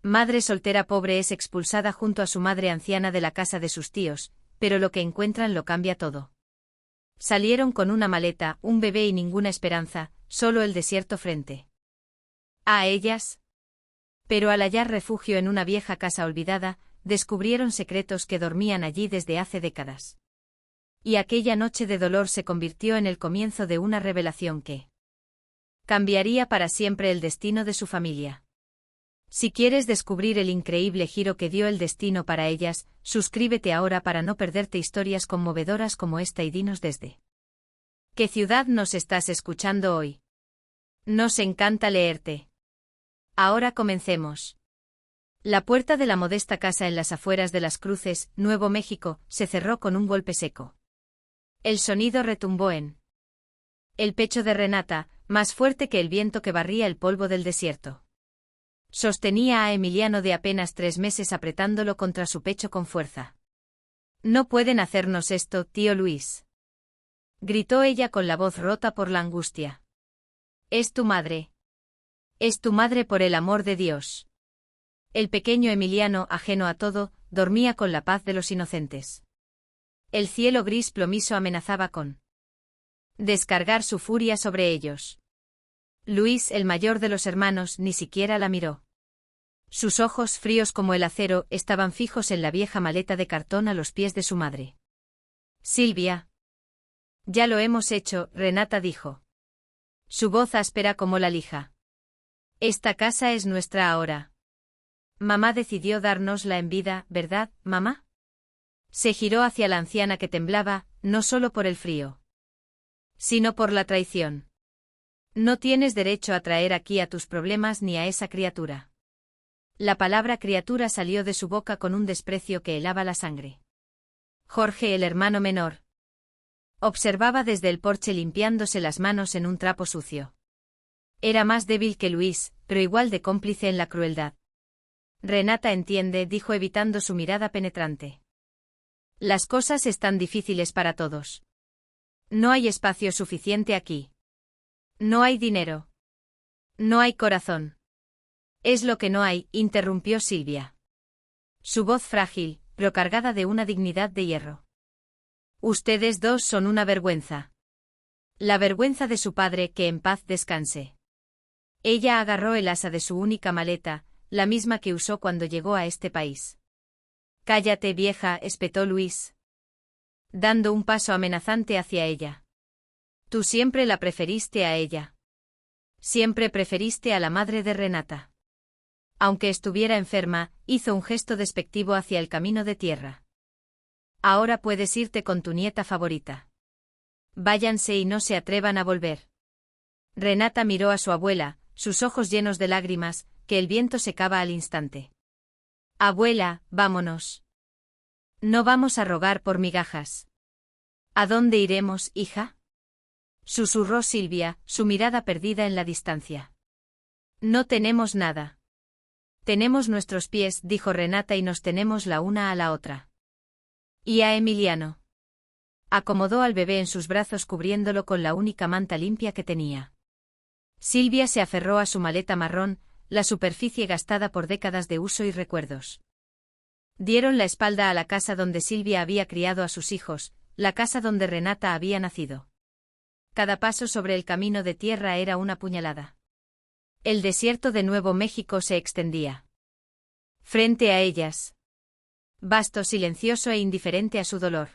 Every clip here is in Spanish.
Madre soltera pobre es expulsada junto a su madre anciana de la casa de sus tíos, pero lo que encuentran lo cambia todo. Salieron con una maleta, un bebé y ninguna esperanza, solo el desierto frente a ellas. Pero al hallar refugio en una vieja casa olvidada, descubrieron secretos que dormían allí desde hace décadas. Y aquella noche de dolor se convirtió en el comienzo de una revelación que cambiaría para siempre el destino de su familia. Si quieres descubrir el increíble giro que dio el destino para ellas, suscríbete ahora para no perderte historias conmovedoras como esta y dinos desde ¿qué ciudad nos estás escuchando hoy? Nos encanta leerte. Ahora comencemos. La puerta de la modesta casa en las afueras de Las Cruces, Nuevo México, se cerró con un golpe seco. El sonido retumbó en el pecho de Renata, más fuerte que el viento que barría el polvo del desierto. Sostenía a Emiliano de apenas 3 meses apretándolo contra su pecho con fuerza. «No pueden hacernos esto, tío Luis», gritó ella con la voz rota por la angustia. «Es tu madre. Es tu madre por el amor de Dios». El pequeño Emiliano, ajeno a todo, dormía con la paz de los inocentes. El cielo gris plomizo amenazaba con descargar su furia sobre ellos. Luis, el mayor de los hermanos, ni siquiera la miró. Sus ojos, fríos como el acero, estaban fijos en la vieja maleta de cartón a los pies de su madre. «Silvia». «Ya lo hemos hecho», Renata dijo. Su voz áspera como la lija. «Esta casa es nuestra ahora. Mamá decidió dárnosla en vida, ¿verdad, mamá?». Se giró hacia la anciana que temblaba, no solo por el frío, sino por la traición. «No tienes derecho a traer aquí a tus problemas ni a esa criatura». La palabra criatura salió de su boca con un desprecio que helaba la sangre. Jorge, el hermano menor, observaba desde el porche limpiándose las manos en un trapo sucio. Era más débil que Luis, pero igual de cómplice en la crueldad. «Renata entiende», dijo evitando su mirada penetrante. «Las cosas están difíciles para todos. No hay espacio suficiente aquí. No hay dinero. No hay corazón». «Es lo que no hay», interrumpió Silvia. Su voz frágil, pero cargada de una dignidad de hierro. «Ustedes dos son una vergüenza. La vergüenza de su padre, que en paz descanse». Ella agarró el asa de su única maleta, la misma que usó cuando llegó a este país. «Cállate, vieja», espetó Luis, dando un paso amenazante hacia ella. «Tú siempre la preferiste a ella. Siempre preferiste a la madre de Renata». Aunque estuviera enferma, hizo un gesto despectivo hacia el camino de tierra. «Ahora puedes irte con tu nieta favorita. Váyanse y no se atrevan a volver». Renata miró a su abuela, sus ojos llenos de lágrimas, que el viento secaba al instante. «Abuela, vámonos. No vamos a rogar por migajas». «¿A dónde iremos, hija?», susurró Silvia, su mirada perdida en la distancia. «No tenemos nada. Tenemos nuestros pies», dijo Renata, «y nos tenemos la una a la otra». «¿Y a Emiliano?». Acomodó al bebé en sus brazos cubriéndolo con la única manta limpia que tenía. Silvia se aferró a su maleta marrón, la superficie gastada por décadas de uso y recuerdos. Dieron la espalda a la casa donde Silvia había criado a sus hijos, la casa donde Renata había nacido. Cada paso sobre el camino de tierra era una puñalada. El desierto de Nuevo México se extendía frente a ellas, vasto, silencioso e indiferente a su dolor.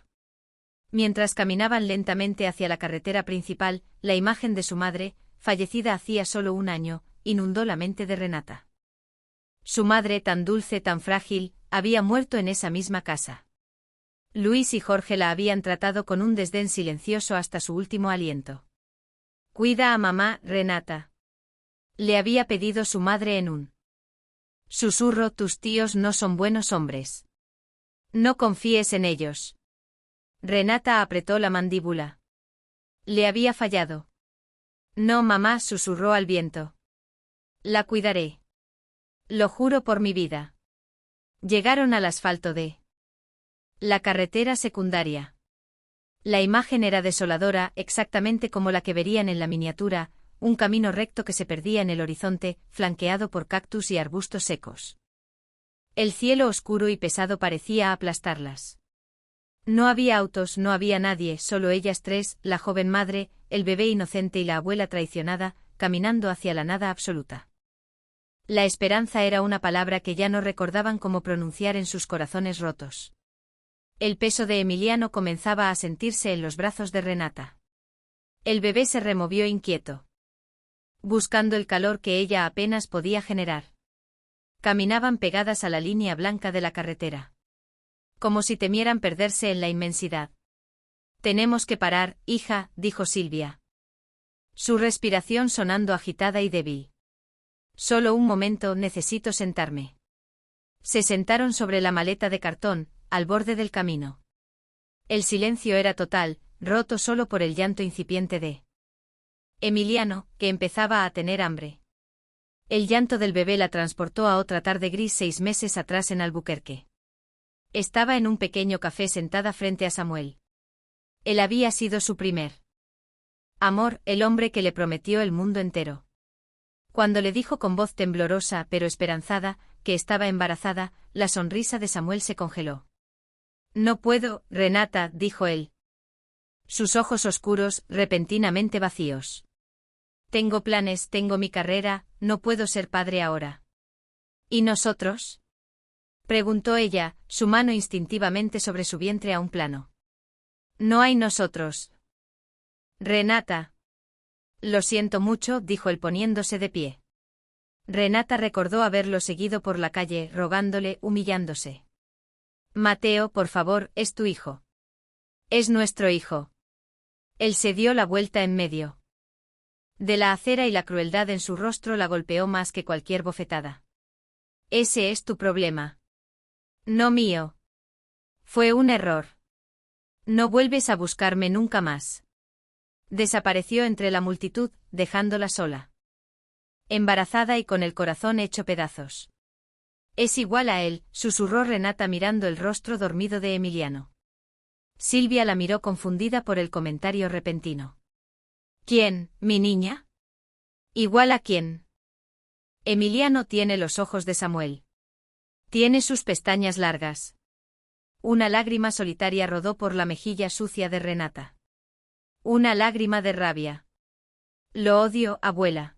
Mientras caminaban lentamente hacia la carretera principal, la imagen de su madre, fallecida hacía solo 1 año, inundó la mente de Renata. Su madre, tan dulce, tan frágil, había muerto en esa misma casa. Luis y Jorge la habían tratado con un desdén silencioso hasta su último aliento. «Cuida a mamá, Renata», le había pedido su madre en un susurro. «Tus tíos no son buenos hombres. No confíes en ellos». Renata apretó la mandíbula. Le había fallado. «No, mamá», susurró al viento. «La cuidaré. Lo juro por mi vida». Llegaron al asfalto de la carretera secundaria. La imagen era desoladora, exactamente como la que verían en la miniatura, un camino recto que se perdía en el horizonte, flanqueado por cactus y arbustos secos. El cielo oscuro y pesado parecía aplastarlas. No había autos, no había nadie, solo ellas tres, la joven madre, el bebé inocente y la abuela traicionada, caminando hacia la nada absoluta. La esperanza era una palabra que ya no recordaban cómo pronunciar en sus corazones rotos. El peso de Emiliano comenzaba a sentirse en los brazos de Renata. El bebé se removió inquieto, buscando el calor que ella apenas podía generar. Caminaban pegadas a la línea blanca de la carretera, como si temieran perderse en la inmensidad. «Tenemos que parar, hija», dijo Silvia. Su respiración sonando agitada y débil. «Solo un momento, necesito sentarme». Se sentaron sobre la maleta de cartón, al borde del camino. El silencio era total, roto solo por el llanto incipiente de Emiliano, que empezaba a tener hambre. El llanto del bebé la transportó a otra tarde gris 6 meses atrás en Albuquerque. Estaba en un pequeño café sentada frente a Samuel. Él había sido su primer amor, el hombre que le prometió el mundo entero. Cuando le dijo con voz temblorosa pero esperanzada que estaba embarazada, la sonrisa de Samuel se congeló. «No puedo, Renata», dijo él. Sus ojos oscuros, repentinamente vacíos. «Tengo planes, tengo mi carrera, no puedo ser padre ahora». «¿Y nosotros?», preguntó ella, su mano instintivamente sobre su vientre a un plano. «No hay nosotros». «Renata». «Lo siento mucho», dijo él poniéndose de pie. Renata recordó haberlo seguido por la calle, rogándole, humillándose. «Mateo, por favor, es tu hijo. Es nuestro hijo». Él se dio la vuelta en medio de la acera y la crueldad en su rostro la golpeó más que cualquier bofetada. «Ese es tu problema. No mío. Fue un error. No vuelves a buscarme nunca más». Desapareció entre la multitud, dejándola sola. Embarazada y con el corazón hecho pedazos. «Es igual a él», susurró Renata mirando el rostro dormido de Emiliano. Silvia la miró confundida por el comentario repentino. «¿Quién, mi niña? ¿Igual a quién?» Emiliano tiene los ojos de Samuel. Tiene sus pestañas largas. Una lágrima solitaria rodó por la mejilla sucia de Renata. Una lágrima de rabia. «Lo odio, abuela.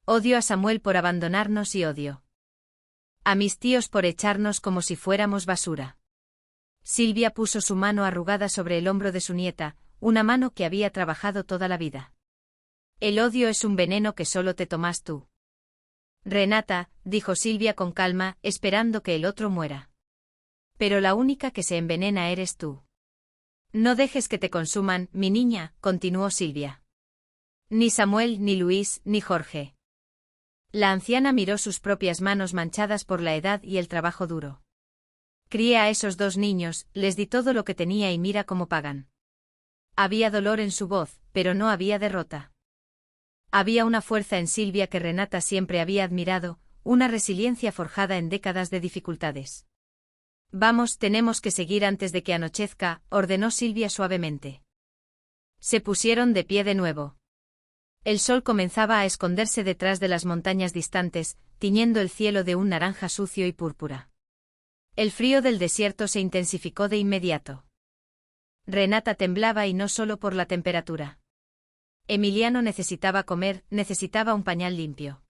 Odio a Samuel por abandonarnos y odio a mis tíos por echarnos como si fuéramos basura». Silvia puso su mano arrugada sobre el hombro de su nieta, una mano que había trabajado toda la vida. «El odio es un veneno que solo te tomas tú». «Renata», dijo Silvia con calma, esperando que el otro muera. «Pero la única que se envenena eres tú. No dejes que te consuman, mi niña», continuó Silvia. «Ni Samuel, ni Luis, ni Jorge». La anciana miró sus propias manos manchadas por la edad y el trabajo duro. «Crié a esos 2 niños, les di todo lo que tenía y mira cómo pagan». Había dolor en su voz, pero no había derrota. Había una fuerza en Silvia que Renata siempre había admirado, una resiliencia forjada en décadas de dificultades. «Vamos, tenemos que seguir antes de que anochezca», ordenó Silvia suavemente. Se pusieron de pie de nuevo. El sol comenzaba a esconderse detrás de las montañas distantes, tiñendo el cielo de un naranja sucio y púrpura. El frío del desierto se intensificó de inmediato. Renata temblaba y no solo por la temperatura. Emiliano necesitaba comer, necesitaba un pañal limpio.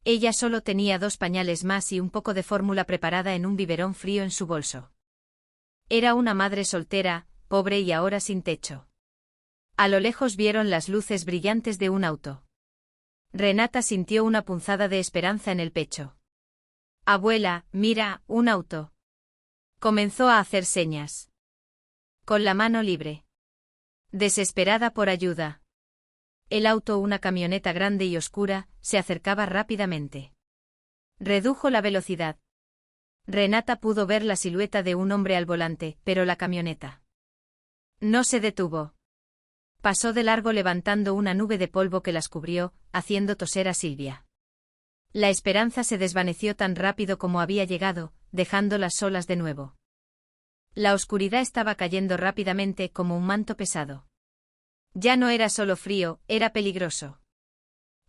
Ella solo tenía 2 pañales más y un poco de fórmula preparada en un biberón frío en su bolso. Era una madre soltera, pobre y ahora sin techo. A lo lejos vieron las luces brillantes de un auto. Renata sintió una punzada de esperanza en el pecho. «Abuela, mira, un auto». Comenzó a hacer señas. Con la mano libre. Desesperada por ayuda. El auto, una camioneta grande y oscura, se acercaba rápidamente. Redujo la velocidad. Renata pudo ver la silueta de un hombre al volante, pero la camioneta no se detuvo. Pasó de largo levantando una nube de polvo que las cubrió, haciendo toser a Silvia. La esperanza se desvaneció tan rápido como había llegado, dejándolas solas de nuevo. La oscuridad estaba cayendo rápidamente como un manto pesado. Ya no era solo frío, era peligroso.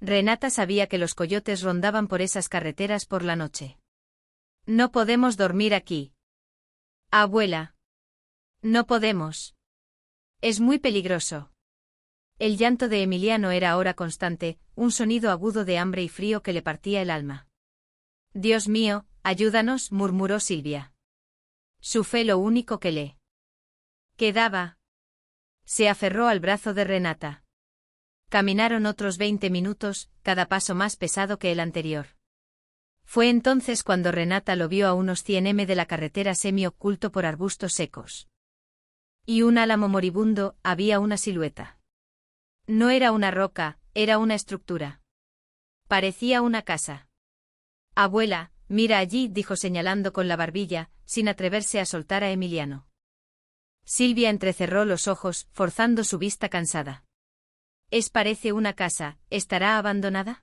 Renata sabía que los coyotes rondaban por esas carreteras por la noche. No podemos dormir aquí. Abuela. No podemos. Es muy peligroso. El llanto de Emiliano era ahora constante, un sonido agudo de hambre y frío que le partía el alma. Dios mío, ayúdanos, murmuró Silvia. Su fe lo único que le quedaba. Se aferró al brazo de Renata. Caminaron otros 20 minutos, cada paso más pesado que el anterior. Fue entonces cuando Renata lo vio a unos 100 m de la carretera semi-oculto por arbustos secos. Y un álamo moribundo, había una silueta. No era una roca, era una estructura. Parecía una casa. Abuela, mira allí, dijo señalando con la barbilla, sin atreverse a soltar a Emiliano. Silvia entrecerró los ojos, forzando su vista cansada. Parece una casa, ¿estará abandonada?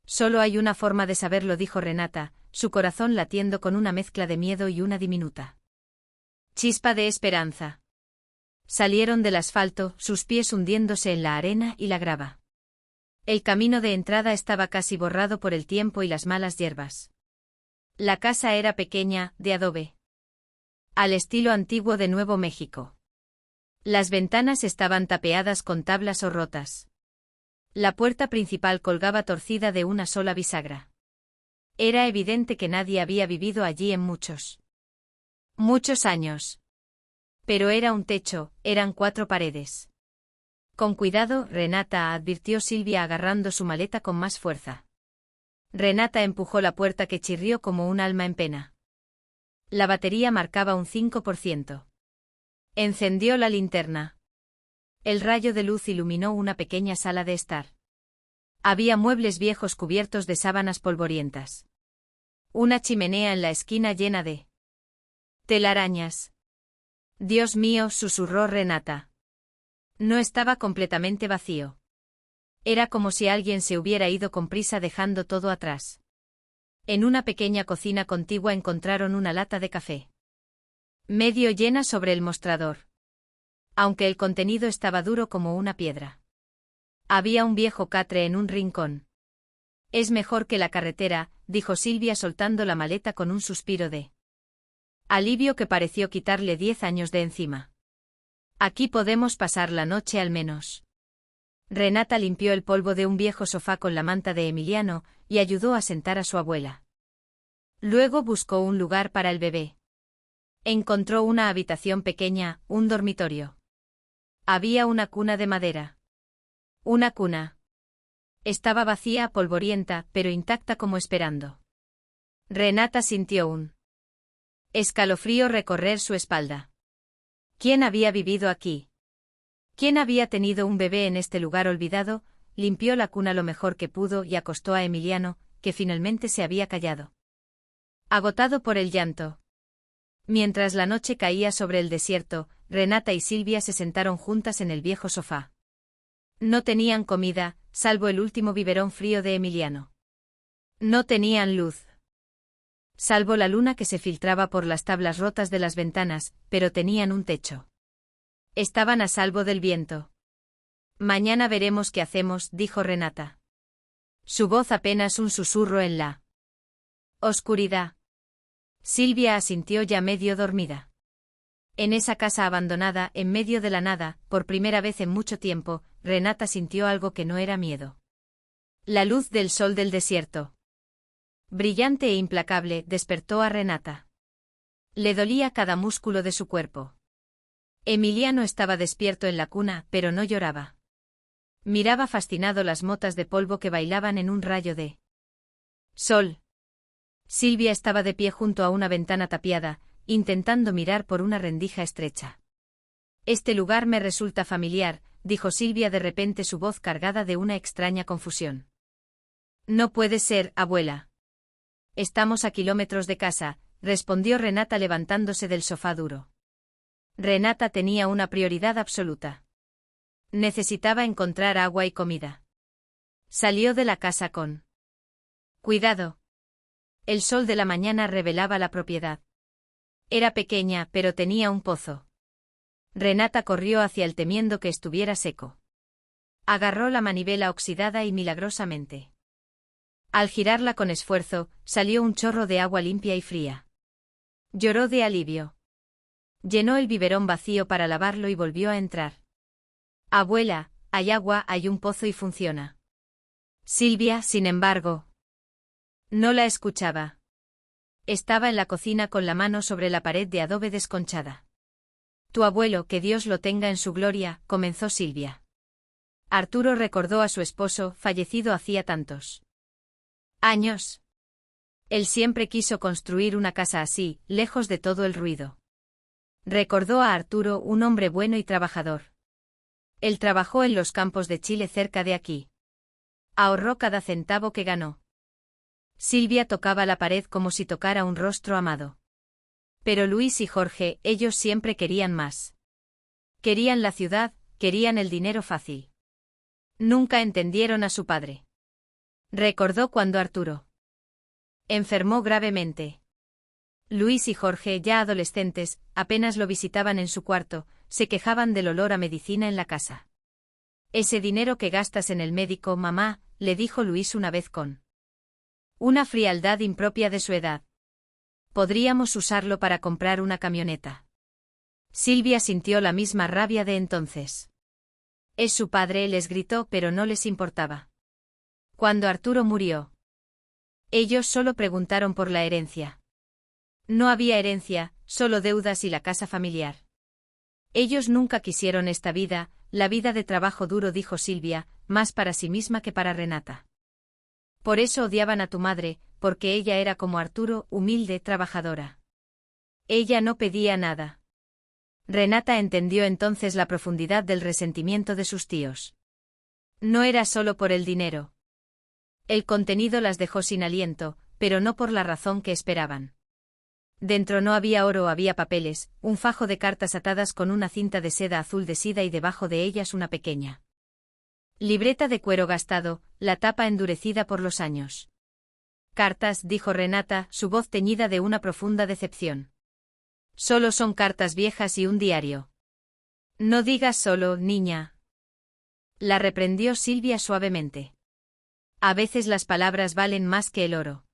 Solo hay una forma de saberlo, dijo Renata, su corazón latiendo con una mezcla de miedo y una diminuta chispa de esperanza. Salieron del asfalto, sus pies hundiéndose en la arena y la grava. El camino de entrada estaba casi borrado por el tiempo y las malas hierbas. La casa era pequeña, de adobe. Al estilo antiguo de Nuevo México. Las ventanas estaban tapeadas con tablas o rotas. La puerta principal colgaba torcida de una sola bisagra. Era evidente que nadie había vivido allí en muchos años. Pero era un techo, eran 4 paredes. Con cuidado, Renata, advirtió Silvia agarrando su maleta con más fuerza. Renata empujó la puerta que chirrió como un alma en pena. La batería marcaba un 5%. Encendió la linterna. El rayo de luz iluminó una pequeña sala de estar. Había muebles viejos cubiertos de sábanas polvorientas. Una chimenea en la esquina llena de telarañas. Dios mío, susurró Renata. No estaba completamente vacío. Era como si alguien se hubiera ido con prisa dejando todo atrás. En una pequeña cocina contigua encontraron una lata de café. Medio llena sobre el mostrador. Aunque el contenido estaba duro como una piedra. Había un viejo catre en un rincón. Es mejor que la carretera, dijo Silvia soltando la maleta con un suspiro de alivio que pareció quitarle 10 años de encima. Aquí podemos pasar la noche al menos. Renata limpió el polvo de un viejo sofá con la manta de Emiliano y ayudó a sentar a su abuela. Luego buscó un lugar para el bebé. Encontró una habitación pequeña, un dormitorio. Había una cuna de madera. Una cuna. Estaba vacía, polvorienta, pero intacta como esperando. Renata sintió un escalofrío recorrer su espalda. ¿Quién había vivido aquí? ¿Quién había tenido un bebé en este lugar olvidado? Limpió la cuna lo mejor que pudo y acostó a Emiliano, que finalmente se había callado. Agotado por el llanto. Mientras la noche caía sobre el desierto, Renata y Silvia se sentaron juntas en el viejo sofá. No tenían comida, salvo el último biberón frío de Emiliano. No tenían luz. Salvo la luna que se filtraba por las tablas rotas de las ventanas, pero tenían un techo. Estaban a salvo del viento. Mañana veremos qué hacemos, dijo Renata. Su voz apenas un susurro en la oscuridad. Silvia asintió ya medio dormida. En esa casa abandonada, en medio de la nada, por primera vez en mucho tiempo, Renata sintió algo que no era miedo. La luz del sol del desierto. Brillante e implacable, despertó a Renata. Le dolía cada músculo de su cuerpo. Emiliano estaba despierto en la cuna, pero no lloraba. Miraba fascinado las motas de polvo que bailaban en un rayo de sol. Silvia estaba de pie junto a una ventana tapiada, intentando mirar por una rendija estrecha. Este lugar me resulta familiar, dijo Silvia de repente, su voz cargada de una extraña confusión. No puede ser, abuela. Estamos a kilómetros de casa, respondió Renata levantándose del sofá duro. Renata tenía una prioridad absoluta. Necesitaba encontrar agua y comida. Salió de la casa con cuidado. El sol de la mañana revelaba la propiedad. Era pequeña, pero tenía un pozo. Renata corrió hacia él temiendo que estuviera seco. Agarró la manivela oxidada y milagrosamente Al girarla con esfuerzo, salió un chorro de agua limpia y fría. Lloró de alivio. Llenó el biberón vacío para lavarlo y volvió a entrar. Abuela, hay agua, hay un pozo y funciona. Silvia, sin embargo, no la escuchaba. Estaba en la cocina con la mano sobre la pared de adobe desconchada. Tu abuelo, que Dios lo tenga en su gloria, comenzó Silvia. Arturo recordó a su esposo, fallecido hacía tantos años. Él siempre quiso construir una casa así, lejos de todo el ruido. Recordó a Arturo un hombre bueno y trabajador. Él trabajó en los campos de Chile cerca de aquí. Ahorró cada centavo que ganó. Silvia tocaba la pared como si tocara un rostro amado. Pero Luis y Jorge, ellos siempre querían más. Querían la ciudad, querían el dinero fácil. Nunca entendieron a su padre. Recordó cuando Arturo enfermó gravemente. Luis y Jorge, ya adolescentes, apenas lo visitaban en su cuarto, se quejaban del olor a medicina en la casa. Ese dinero que gastas en el médico, mamá, le dijo Luis una vez con una frialdad impropia de su edad. Podríamos usarlo para comprar una camioneta. Silvia sintió la misma rabia de entonces. Es su padre, les gritó, pero no les importaba. Cuando Arturo murió, ellos solo preguntaron por la herencia. No había herencia, solo deudas y la casa familiar. Ellos nunca quisieron esta vida, la vida de trabajo duro, dijo Silvia, más para sí misma que para Renata. Por eso odiaban a tu madre, porque ella era como Arturo, humilde, trabajadora. Ella no pedía nada. Renata entendió entonces la profundidad del resentimiento de sus tíos. No era solo por el dinero. El contenido las dejó sin aliento, pero no por la razón que esperaban. Dentro no había oro, había papeles, un fajo de cartas atadas con una cinta de seda azul de sida y debajo de ellas una pequeña libreta de cuero gastado, la tapa endurecida por los años. Cartas, dijo Renata, su voz teñida de una profunda decepción. Solo son cartas viejas y un diario. No digas solo, niña. La reprendió Silvia suavemente. A veces las palabras valen más que el oro.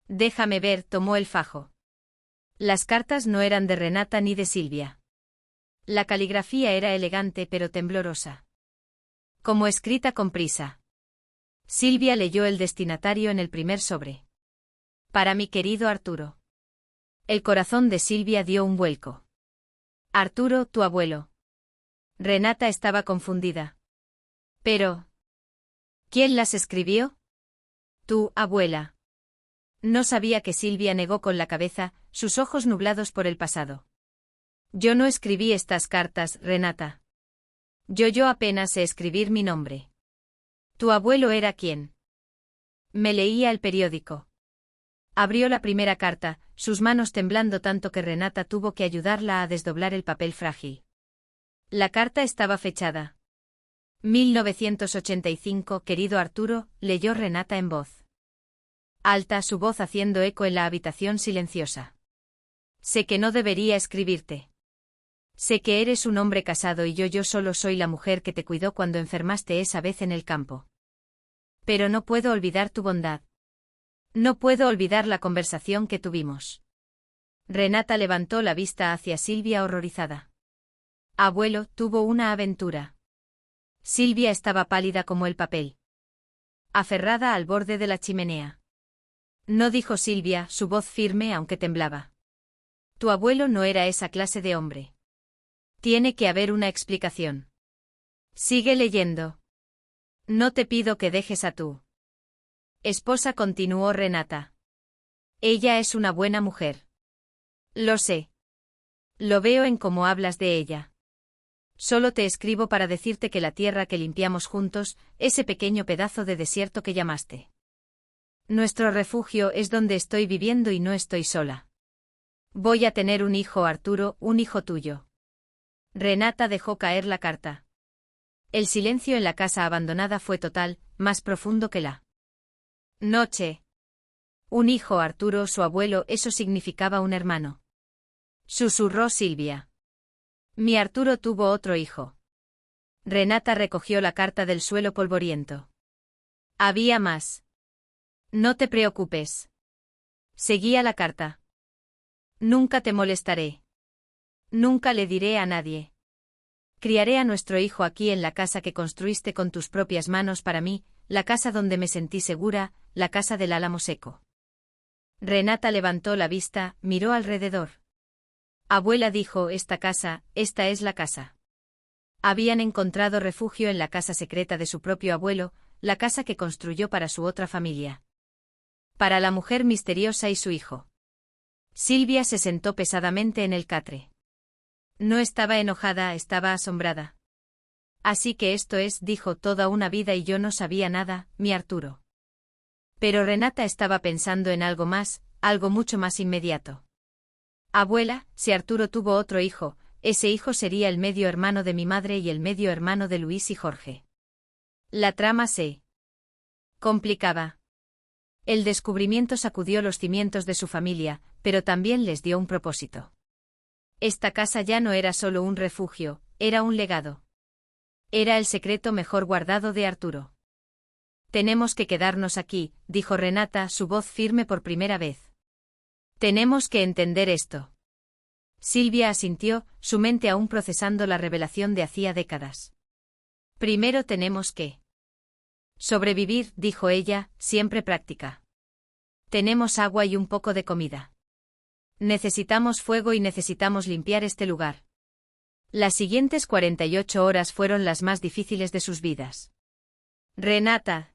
Déjame ver, tomó el fajo. Las cartas no eran de Renata ni de Silvia. La caligrafía era elegante pero temblorosa. Como escrita con prisa. Silvia leyó el destinatario en el primer sobre. Para mi querido Arturo. El corazón de Silvia dio un vuelco. Arturo, tu abuelo. Renata estaba confundida. Pero... ¿quién las escribió? Tu abuela. No sabía que Silvia negó con la cabeza, sus ojos nublados por el pasado. Yo no escribí estas cartas, Renata. Yo apenas sé escribir mi nombre. ¿Tu abuelo era quién? Me leía el periódico. Abrió la primera carta, sus manos temblando tanto que Renata tuvo que ayudarla a desdoblar el papel frágil. La carta estaba fechada. 1985, querido Arturo, leyó Renata en voz alta, su voz haciendo eco en la habitación silenciosa. Sé que no debería escribirte. Sé que eres un hombre casado y yo solo soy la mujer que te cuidó cuando enfermaste esa vez en el campo. Pero no puedo olvidar tu bondad. No puedo olvidar la conversación que tuvimos. Renata levantó la vista hacia Silvia horrorizada. Abuelo, tuvo una aventura. Silvia estaba pálida como el papel. Aferrada al borde de la chimenea. No, dijo Silvia, su voz firme aunque temblaba. Tu abuelo no era esa clase de hombre. Tiene que haber una explicación. Sigue leyendo. No te pido que dejes a tu esposa, continuó Renata. Ella es una buena mujer. Lo sé. Lo veo en cómo hablas de ella. Solo te escribo para decirte que la tierra que limpiamos juntos, ese pequeño pedazo de desierto que llamaste nuestro refugio, es donde estoy viviendo y no estoy sola. Voy a tener un hijo, Arturo, un hijo tuyo. Renata dejó caer la carta. El silencio en la casa abandonada fue total, más profundo que la noche. Un hijo, Arturo, su abuelo, eso significaba un hermano. Susurró Silvia. Mi Arturo tuvo otro hijo. Renata recogió la carta del suelo polvoriento. Había más. No te preocupes. Seguía la carta. Nunca te molestaré. Nunca le diré a nadie. Criaré a nuestro hijo aquí en la casa que construiste con tus propias manos para mí, la casa donde me sentí segura, la casa del álamo seco. Renata levantó la vista, miró alrededor. Abuela, dijo, esta es la casa. Habían encontrado refugio en la casa secreta de su propio abuelo, la casa que construyó para su otra familia. Para la mujer misteriosa y su hijo. Silvia se sentó pesadamente en el catre. No estaba enojada, estaba asombrada. Así que esto es, dijo, toda una vida y yo no sabía nada, mi Arturo. Pero Renata estaba pensando en algo más, algo mucho más inmediato. Abuela, si Arturo tuvo otro hijo, ese hijo sería el medio hermano de mi madre y el medio hermano de Luis y Jorge. La trama se complicaba. El descubrimiento sacudió los cimientos de su familia, pero también les dio un propósito. Esta casa ya no era solo un refugio, era un legado. Era el secreto mejor guardado de Arturo. Tenemos que quedarnos aquí, dijo Renata, su voz firme por primera vez. Tenemos que entender esto. Silvia asintió, su mente aún procesando la revelación de hacía décadas. Primero tenemos que sobrevivir, dijo ella, siempre práctica. Tenemos agua y un poco de comida. Necesitamos fuego y necesitamos limpiar este lugar. Las siguientes 48 horas fueron las más difíciles de sus vidas. Renata,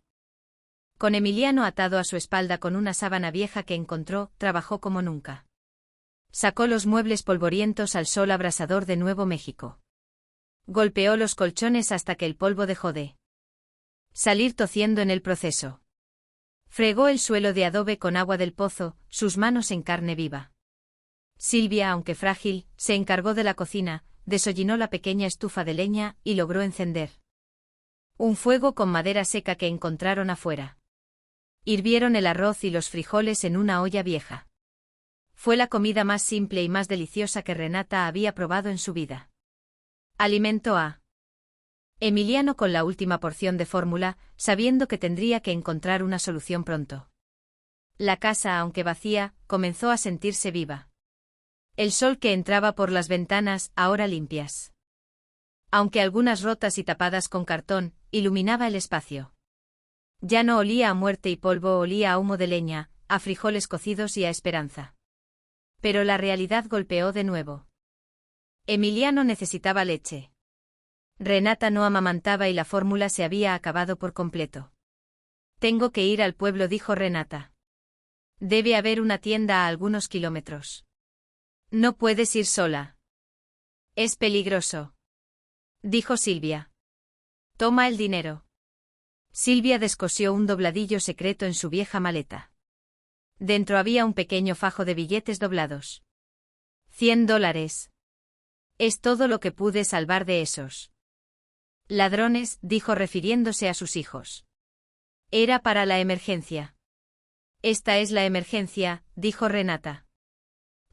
con Emiliano atado a su espalda con una sábana vieja que encontró, trabajó como nunca. Sacó los muebles polvorientos al sol abrasador de Nuevo México. Golpeó los colchones hasta que el polvo dejó de salir tociendo en el proceso. Fregó el suelo de adobe con agua del pozo, sus manos en carne viva. Silvia, aunque frágil, se encargó de la cocina, desollinó la pequeña estufa de leña y logró encender un fuego con madera seca que encontraron afuera. Hirvieron el arroz y los frijoles en una olla vieja. Fue la comida más simple y más deliciosa que Renata había probado en su vida. Alimentó a Emiliano con la última porción de fórmula, sabiendo que tendría que encontrar una solución pronto. La casa, aunque vacía, comenzó a sentirse viva. El sol que entraba por las ventanas, ahora limpias, aunque algunas rotas y tapadas con cartón, iluminaba el espacio. Ya no olía a muerte y polvo, olía a humo de leña, a frijoles cocidos y a esperanza. Pero la realidad golpeó de nuevo. Emiliano necesitaba leche. Renata no amamantaba y la fórmula se había acabado por completo. Tengo que ir al pueblo, dijo Renata. Debe haber una tienda a algunos kilómetros. No puedes ir sola. Es peligroso, dijo Silvia. Toma el dinero. Silvia descosió un dobladillo secreto en su vieja maleta. Dentro había un pequeño fajo de billetes doblados. $100. Es todo lo que pude salvar de esos ladrones, dijo refiriéndose a sus hijos. Era para la emergencia. Esta es la emergencia, dijo Renata.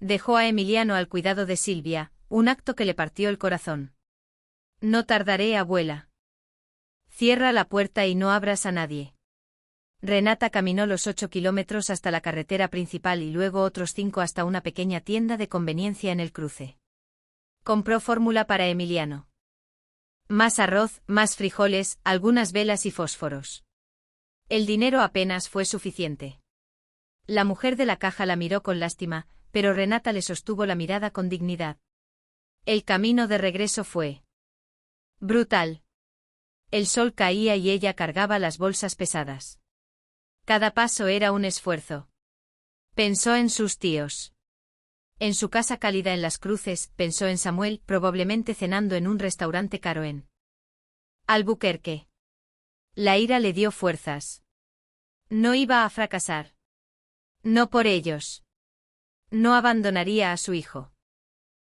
Dejó a Emiliano al cuidado de Silvia, un acto que le partió el corazón. No tardaré, abuela. Cierra la puerta y no abras a nadie. Renata caminó los 8 kilómetros hasta la carretera principal y luego otros 5 hasta una pequeña tienda de conveniencia en el cruce. Compró fórmula para Emiliano. Más arroz, más frijoles, algunas velas y fósforos. El dinero apenas fue suficiente. La mujer de la caja la miró con lástima, pero Renata le sostuvo la mirada con dignidad. El camino de regreso fue brutal. El sol caía y ella cargaba las bolsas pesadas. Cada paso era un esfuerzo. Pensó en sus tíos. En su casa cálida en Las Cruces, pensó en Samuel, probablemente cenando en un restaurante caro en Albuquerque. La ira le dio fuerzas. No iba a fracasar. No por ellos. No abandonaría a su hijo.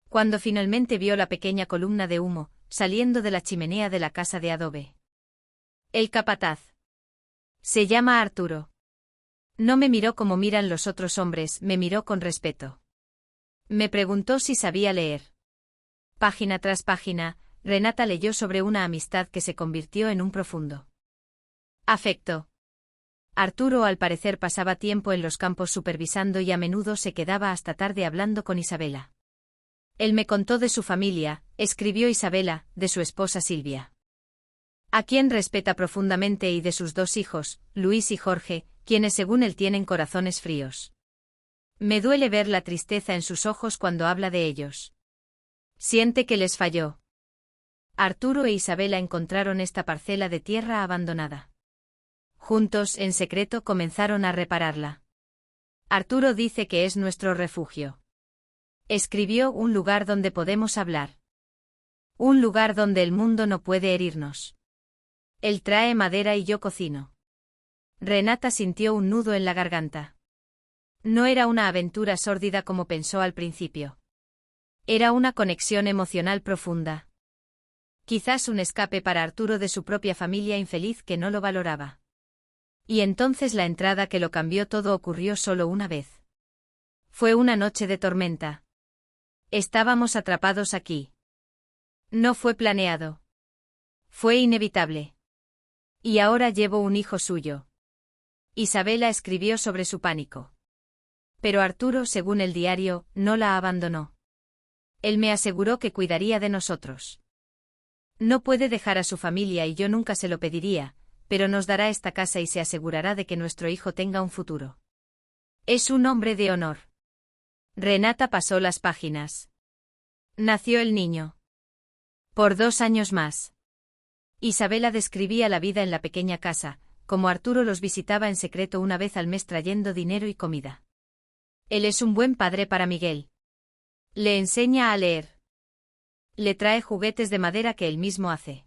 Cuando finalmente vio la pequeña columna de humo, saliendo de la chimenea de la casa de adobe. El capataz. Se llama Arturo. No me miró como miran los otros hombres, me miró con respeto. Me preguntó si sabía leer. Página tras página, Renata leyó sobre una amistad que se convirtió en un profundo afecto. Arturo al parecer pasaba tiempo en los campos supervisando y a menudo se quedaba hasta tarde hablando con Isabela. Él me contó de su familia, escribió Isabela, de su esposa Silvia, a quien respeta profundamente, y de sus dos hijos, Luis y Jorge, quienes según él tienen corazones fríos. Me duele ver la tristeza en sus ojos cuando habla de ellos. Siente que les falló. Arturo e Isabela encontraron esta parcela de tierra abandonada. Juntos, en secreto, comenzaron a repararla. Arturo dice que es nuestro refugio. Escribió: un lugar donde podemos hablar. Un lugar donde el mundo no puede herirnos. Él trae madera y yo cocino. Renata sintió un nudo en la garganta. No era una aventura sórdida como pensó al principio. Era una conexión emocional profunda. Quizás un escape para Arturo de su propia familia infeliz que no lo valoraba. Y entonces la entrada que lo cambió todo ocurrió solo una vez. Fue una noche de tormenta. Estábamos atrapados aquí. No fue planeado. Fue inevitable. Y ahora llevo un hijo suyo. Isabela escribió sobre su pánico. Pero Arturo, según el diario, no la abandonó. Él me aseguró que cuidaría de nosotros. No puede dejar a su familia y yo nunca se lo pediría, pero nos dará esta casa y se asegurará de que nuestro hijo tenga un futuro. Es un hombre de honor. Renata pasó las páginas. Nació el niño. Por 2 años más. Isabela describía la vida en la pequeña casa, como Arturo los visitaba en secreto una vez al mes trayendo dinero y comida. Él es un buen padre para Miguel. Le enseña a leer. Le trae juguetes de madera que él mismo hace.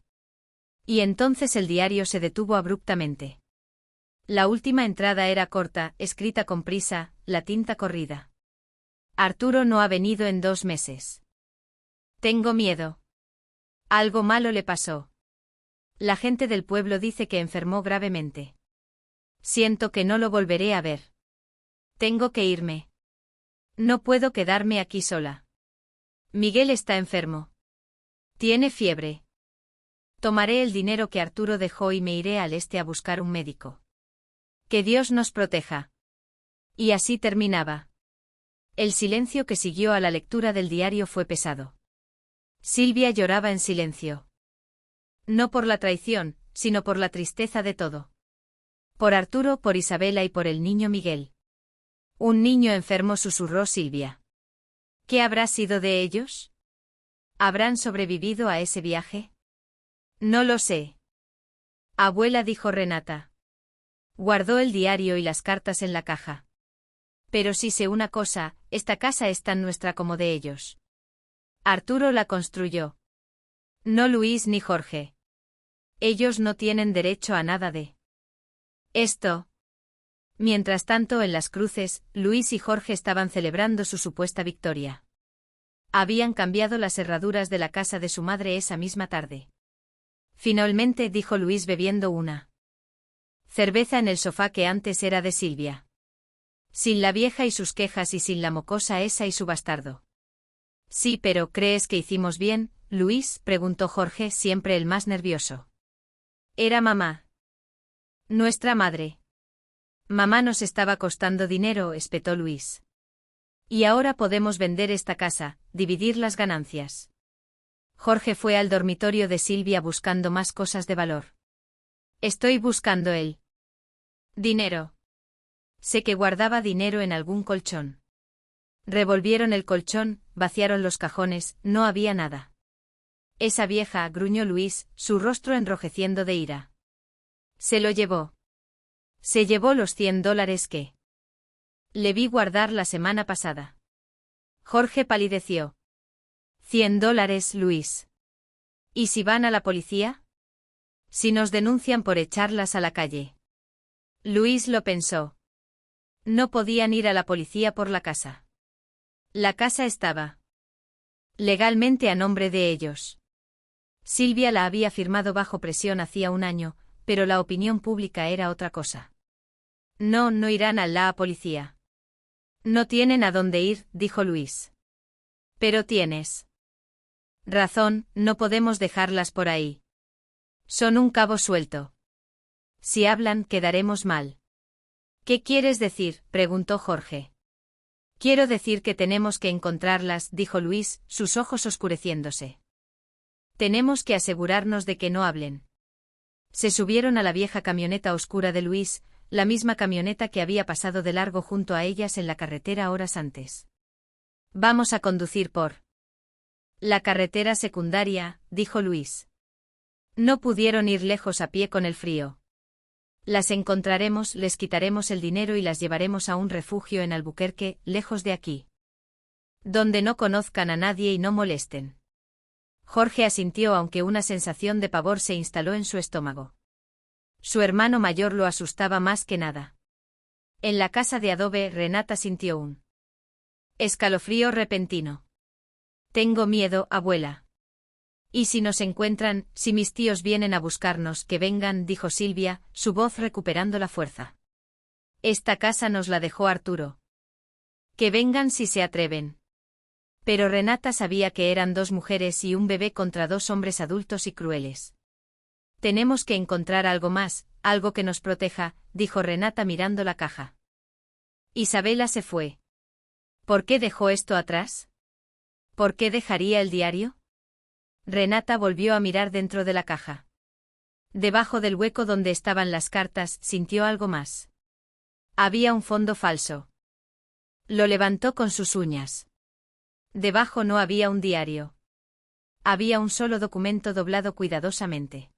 Y entonces el diario se detuvo abruptamente. La última entrada era corta, escrita con prisa, la tinta corrida. Arturo no ha venido en 2 meses. Tengo miedo. Algo malo le pasó. La gente del pueblo dice que enfermó gravemente. Siento que no lo volveré a ver. Tengo que irme. No puedo quedarme aquí sola. Miguel está enfermo. Tiene fiebre. Tomaré el dinero que Arturo dejó y me iré al este a buscar un médico. Que Dios nos proteja. Y así terminaba. El silencio que siguió a la lectura del diario fue pesado. Silvia lloraba en silencio. No por la traición, sino por la tristeza de todo. Por Arturo, por Isabela y por el niño Miguel. Un niño enfermo, susurró Silvia. ¿Qué habrá sido de ellos? ¿Habrán sobrevivido a ese viaje? No lo sé. Abuela, dijo Renata. Guardó el diario y las cartas en la caja. Pero sí sé una cosa, esta casa es tan nuestra como de ellos. Arturo la construyó. No Luis ni Jorge. Ellos no tienen derecho a nada de esto. Mientras tanto, en las cruces, Luis y Jorge estaban celebrando su supuesta victoria. Habían cambiado las herraduras de la casa de su madre esa misma tarde. Finalmente, dijo Luis bebiendo una cerveza en el sofá que antes era de Silvia. Sin la vieja y sus quejas y sin la mocosa esa y su bastardo. Sí, pero ¿crees que hicimos bien, Luis?, preguntó Jorge, siempre el más nervioso. Era mamá. Nuestra madre. Mamá nos estaba costando dinero, espetó Luis. Y ahora podemos vender esta casa, dividir las ganancias. Jorge fue al dormitorio de Silvia buscando más cosas de valor. Estoy buscando el dinero. Sé que guardaba dinero en algún colchón. Revolvieron el colchón, vaciaron los cajones, no había nada. Esa vieja, gruñó Luis, su rostro enrojeciendo de ira. Se lo llevó. Se llevó los $100 que le vi guardar la semana pasada. Jorge palideció. $100, Luis. ¿Y si van a la policía? Si nos denuncian por echarlas a la calle. Luis lo pensó. No podían ir a la policía por la casa. La casa estaba legalmente a nombre de ellos. Silvia la había firmado bajo presión hacía 1 año, pero la opinión pública era otra cosa. No irán a la policía. No tienen a dónde ir, dijo Luis. Pero tienes razón, no podemos dejarlas por ahí. Son un cabo suelto. Si hablan, quedaremos mal. ¿Qué quieres decir?, preguntó Jorge. Quiero decir que tenemos que encontrarlas, dijo Luis, sus ojos oscureciéndose. Tenemos que asegurarnos de que no hablen. Se subieron a la vieja camioneta oscura de Luis, la misma camioneta que había pasado de largo junto a ellas en la carretera horas antes. Vamos a conducir por la carretera secundaria, dijo Luis. No pudieron ir lejos a pie con el frío. Las encontraremos, les quitaremos el dinero y las llevaremos a un refugio en Albuquerque, lejos de aquí. Donde no conozcan a nadie y no molesten. Jorge asintió aunque una sensación de pavor se instaló en su estómago. Su hermano mayor lo asustaba más que nada. En la casa de adobe Renata sintió un escalofrío repentino. Tengo miedo, abuela. ¿Y si nos encuentran, si mis tíos vienen a buscarnos, que vengan?, dijo Silvia, su voz recuperando la fuerza. Esta casa nos la dejó Arturo. Que vengan si se atreven. Pero Renata sabía que eran 2 mujeres y un bebé contra 2 hombres adultos y crueles. Tenemos que encontrar algo más, algo que nos proteja, dijo Renata mirando la caja. Isabela se fue. ¿Por qué dejó esto atrás? ¿Por qué dejaría el diario? Renata volvió a mirar dentro de la caja. Debajo del hueco donde estaban las cartas, sintió algo más. Había un fondo falso. Lo levantó con sus uñas. Debajo no había un diario. Había un solo documento doblado cuidadosamente.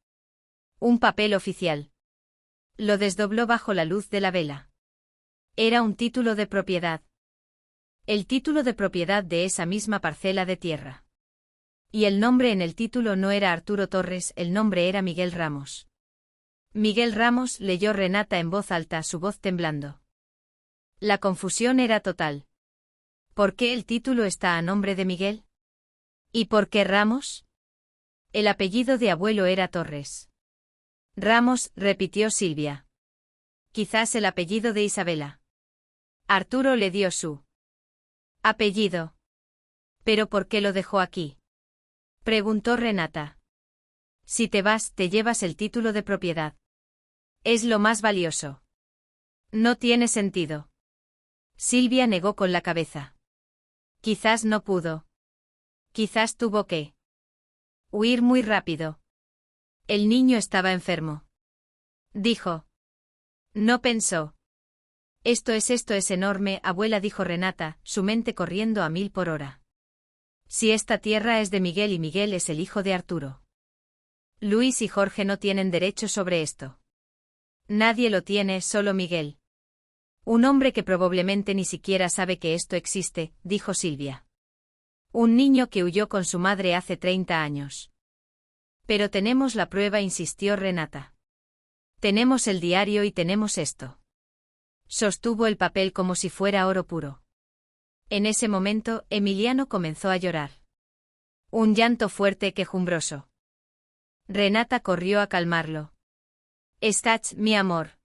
Un papel oficial. Lo desdobló bajo la luz de la vela. Era un título de propiedad. El título de propiedad de esa misma parcela de tierra. Y el nombre en el título no era Arturo Torres, el nombre era Miguel Ramos. Miguel Ramos, leyó Renata en voz alta, su voz temblando. La confusión era total. ¿Por qué el título está a nombre de Miguel? ¿Y por qué Ramos? El apellido de abuelo era Torres. Ramos, repitió Silvia. Quizás el apellido de Isabela. Arturo le dio su apellido. ¿Pero por qué lo dejó aquí?, preguntó Renata. Si te vas, te llevas el título de propiedad. Es lo más valioso. No tiene sentido. Silvia negó con la cabeza. Quizás no pudo. Quizás tuvo que huir muy rápido. El niño estaba enfermo. Dijo. No pensó. Esto es enorme, abuela, dijo Renata, su mente corriendo a 1000 por hora. Si esta tierra es de Miguel y Miguel es el hijo de Arturo. Luis y Jorge no tienen derecho sobre esto. Nadie lo tiene, solo Miguel. Un hombre que probablemente ni siquiera sabe que esto existe, dijo Silvia. Un niño que huyó con su madre hace 30 años. Pero tenemos la prueba, insistió Renata. Tenemos el diario y tenemos esto. Sostuvo el papel como si fuera oro puro. En ese momento, Emiliano comenzó a llorar. Un llanto fuerte, quejumbroso. Renata corrió a calmarlo. Esach, mi amor.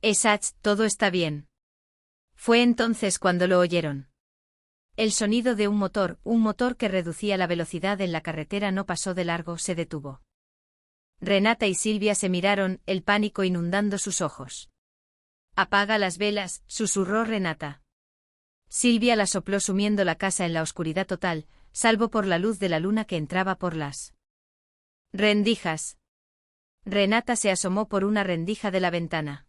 Esach, todo está bien. Fue entonces cuando lo oyeron. El sonido de un motor que reducía la velocidad en la carretera no pasó de largo, se detuvo. Renata y Silvia se miraron, el pánico inundando sus ojos. Apaga las velas, susurró Renata. Silvia la sopló sumiendo la casa en la oscuridad total, salvo por la luz de la luna que entraba por las rendijas. Renata se asomó por una rendija de la ventana.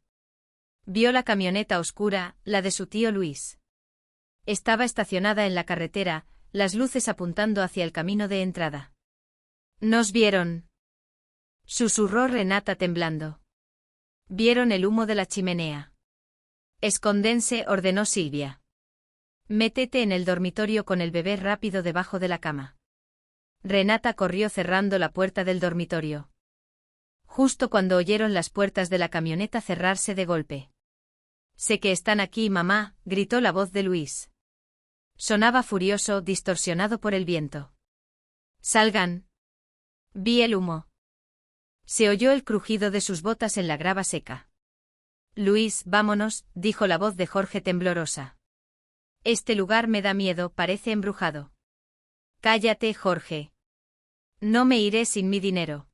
Vio la camioneta oscura, la de su tío Luis. Estaba estacionada en la carretera, las luces apuntando hacia el camino de entrada. ¿Nos vieron?, susurró Renata temblando. Vieron el humo de la chimenea. Escóndense, ordenó Silvia. Métete en el dormitorio con el bebé rápido debajo de la cama. Renata corrió cerrando la puerta del dormitorio. Justo cuando oyeron las puertas de la camioneta cerrarse de golpe. Sé que están aquí, mamá, gritó la voz de Luis. Sonaba furioso, distorsionado por el viento. Salgan. Vi el humo. Se oyó el crujido de sus botas en la grava seca. Luis, vámonos, dijo la voz de Jorge temblorosa. Este lugar me da miedo, parece embrujado. Cállate, Jorge. No me iré sin mi dinero.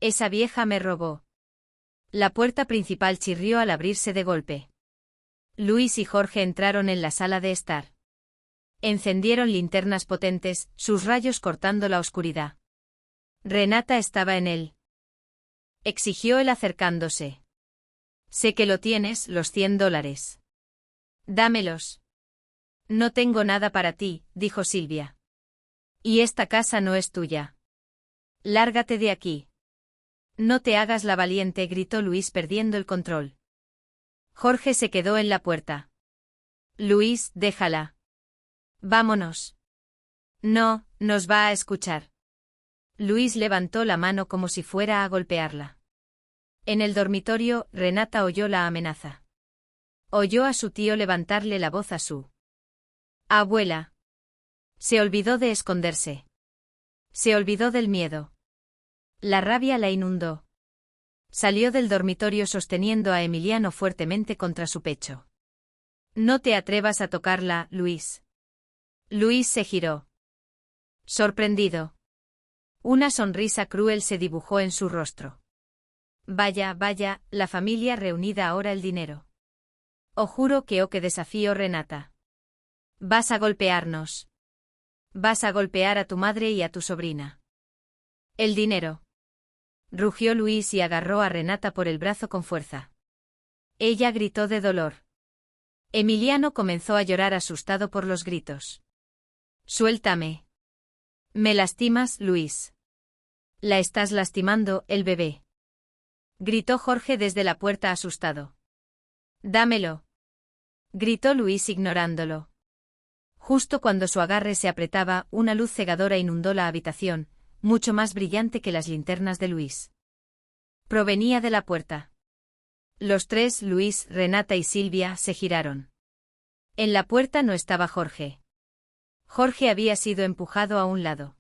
Esa vieja me robó La puerta principal chirrió al abrirse de golpe. Luis y Jorge entraron en la sala de estar. Encendieron linternas potentes, sus rayos cortando la oscuridad. Renata estaba en él. Exigió él acercándose. Sé que lo tienes, los $100. Dámelos. No tengo nada para ti, dijo Silvia. Y esta casa no es tuya. Lárgate de aquí. No te hagas la valiente, gritó Luis perdiendo el control. Jorge se quedó en la puerta. Luis, déjala. Vámonos. No, nos va a escuchar. Luis levantó la mano como si fuera a golpearla. En el dormitorio, Renata oyó la amenaza. Oyó a su tío levantarle la voz a su abuela. Se olvidó de esconderse. Se olvidó del miedo. La rabia la inundó. Salió del dormitorio sosteniendo a Emiliano fuertemente contra su pecho. No te atrevas a tocarla, Luis. Luis se giró. Sorprendido. Una sonrisa cruel se dibujó en su rostro. Vaya, vaya, la familia reunida ahora el dinero. O juro que desafío, Renata. Vas a golpearnos. Vas a golpear a tu madre y a tu sobrina. El dinero. Rugió Luis y agarró a Renata por el brazo con fuerza. Ella gritó de dolor. Emiliano comenzó a llorar asustado por los gritos. Suéltame. Me lastimas, Luis. La estás lastimando, el bebé. Gritó Jorge desde la puerta asustado. Dámelo. Gritó Luis ignorándolo. Justo cuando su agarre se apretaba, una luz cegadora inundó la habitación, mucho más brillante que las linternas de Luis. Provenía de la puerta. Los tres, Luis, Renata y Silvia, se giraron. En la puerta no estaba Jorge. Jorge había sido empujado a un lado.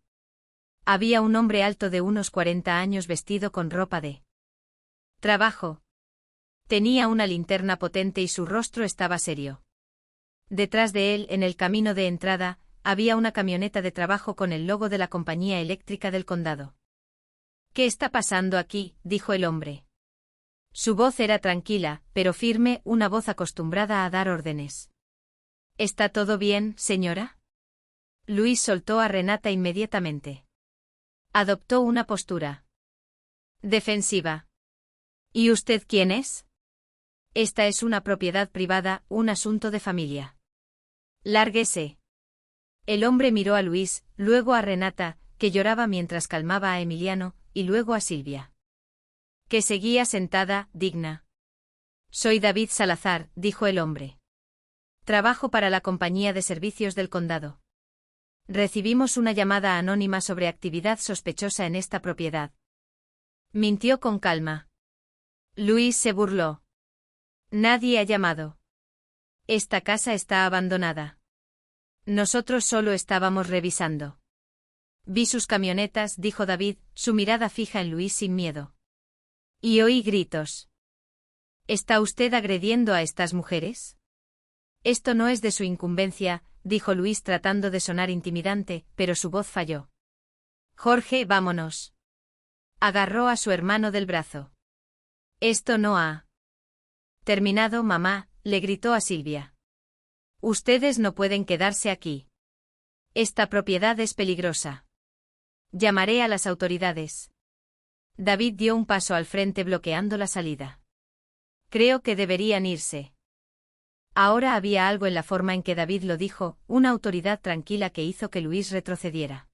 Había un hombre alto de unos 40 años vestido con ropa de trabajo. Tenía una linterna potente y su rostro estaba serio. Detrás de él, en el camino de entrada, había una camioneta de trabajo con el logo de la compañía eléctrica del condado. ¿Qué está pasando aquí?, dijo el hombre. Su voz era tranquila, pero firme, una voz acostumbrada a dar órdenes. ¿Está todo bien, señora? Luis soltó a Renata inmediatamente. Adoptó una postura defensiva. ¿Y usted quién es? Esta es una propiedad privada, un asunto de familia. Lárguese. El hombre miró a Luis, luego a Renata, que lloraba mientras calmaba a Emiliano, y luego a Silvia, que seguía sentada, digna. Soy David Salazar, dijo el hombre. Trabajo para la compañía de servicios del condado. Recibimos una llamada anónima sobre actividad sospechosa en esta propiedad. Mintió con calma. Luis se burló. Nadie ha llamado. Esta casa está abandonada. Nosotros solo estábamos revisando. Vi sus camionetas, dijo David, su mirada fija en Luis sin miedo. Y oí gritos. ¿Está usted agrediendo a estas mujeres? Esto no es de su incumbencia, dijo Luis tratando de sonar intimidante, pero su voz falló. Jorge, vámonos. Agarró a su hermano del brazo. Esto no ha terminado, mamá, le gritó a Silvia. Ustedes no pueden quedarse aquí. Esta propiedad es peligrosa. Llamaré a las autoridades. David dio un paso al frente bloqueando la salida. Creo que deberían irse. Ahora había algo en la forma en que David lo dijo, una autoridad tranquila que hizo que Luis retrocediera.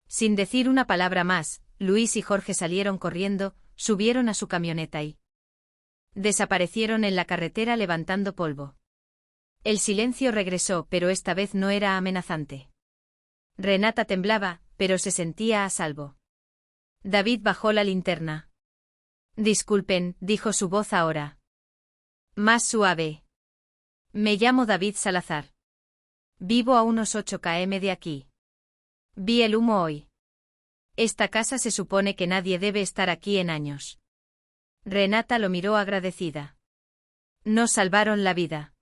Sin decir una palabra más, Luis y Jorge salieron corriendo, subieron a su camioneta y desaparecieron en la carretera levantando polvo. El silencio regresó, pero esta vez no era amenazante. Renata temblaba, pero se sentía a salvo. David bajó la linterna. Disculpen, dijo su voz ahora más suave. Me llamo David Salazar. Vivo a unos 8 km de aquí. Vi el humo hoy. Esta casa se supone que nadie debe estar aquí en años. Renata lo miró agradecida. Nos salvaron la vida.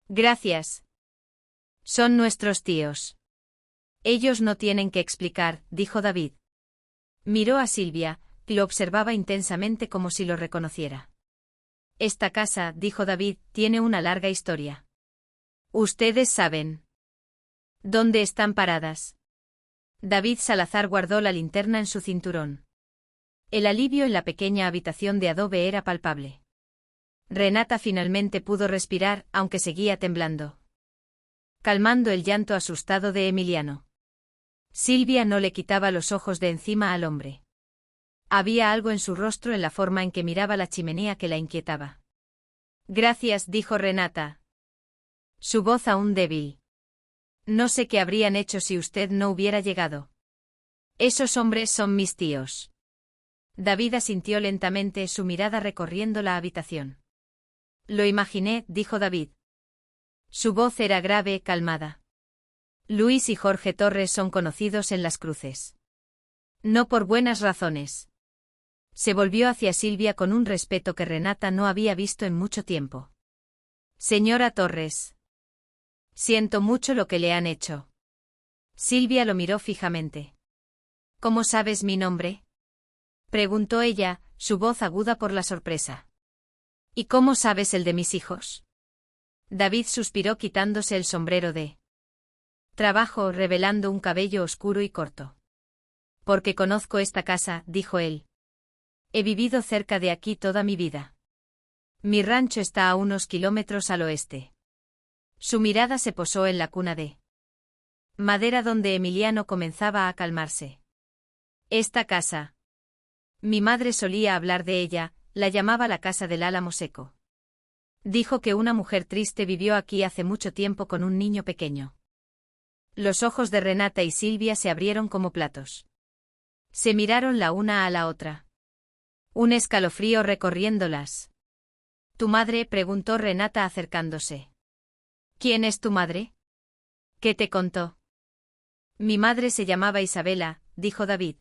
Gracias. Son nuestros tíos. Ellos no tienen que explicar, dijo David. Miró a Silvia, lo observaba intensamente como si lo reconociera. Esta casa, dijo David, tiene una larga historia. Ustedes saben. ¿Dónde están paradas? David Salazar guardó la linterna en su cinturón. El alivio en la pequeña habitación de adobe era palpable. Renata finalmente pudo respirar, aunque seguía temblando, calmando el llanto asustado de Emiliano. Silvia no le quitaba los ojos de encima al hombre. Había algo en su rostro, en la forma en que miraba la chimenea, que la inquietaba. Gracias, dijo Renata. Su voz aún débil. No sé qué habrían hecho si usted no hubiera llegado. Esos hombres son mis tíos. David asintió lentamente, su mirada recorriendo la habitación. Lo imaginé, dijo David. Su voz era grave, calmada. Luis y Jorge Torres son conocidos en Las Cruces. No por buenas razones. Se volvió hacia Silvia con un respeto que Renata no había visto en mucho tiempo. Señora Torres. Siento mucho lo que le han hecho. Silvia lo miró fijamente. ¿Cómo sabes mi nombre? Preguntó ella, su voz aguda por la sorpresa. ¿Y cómo sabes el de mis hijos? David suspiró quitándose el sombrero de trabajo, revelando un cabello oscuro y corto. Porque conozco esta casa, dijo él. He vivido cerca de aquí toda mi vida. Mi rancho está a unos kilómetros al oeste. Su mirada se posó en la cuna de madera donde Emiliano comenzaba a calmarse. Esta casa. Mi madre solía hablar de ella, la llamaba la casa del álamo seco. Dijo que una mujer triste vivió aquí hace mucho tiempo con un niño pequeño. Los ojos de Renata y Silvia se abrieron como platos. Se miraron la una a la otra. Un escalofrío recorriéndolas. ¿Tu madre? Preguntó Renata acercándose. ¿Quién es tu madre? ¿Qué te contó? Mi madre se llamaba Isabela, dijo David.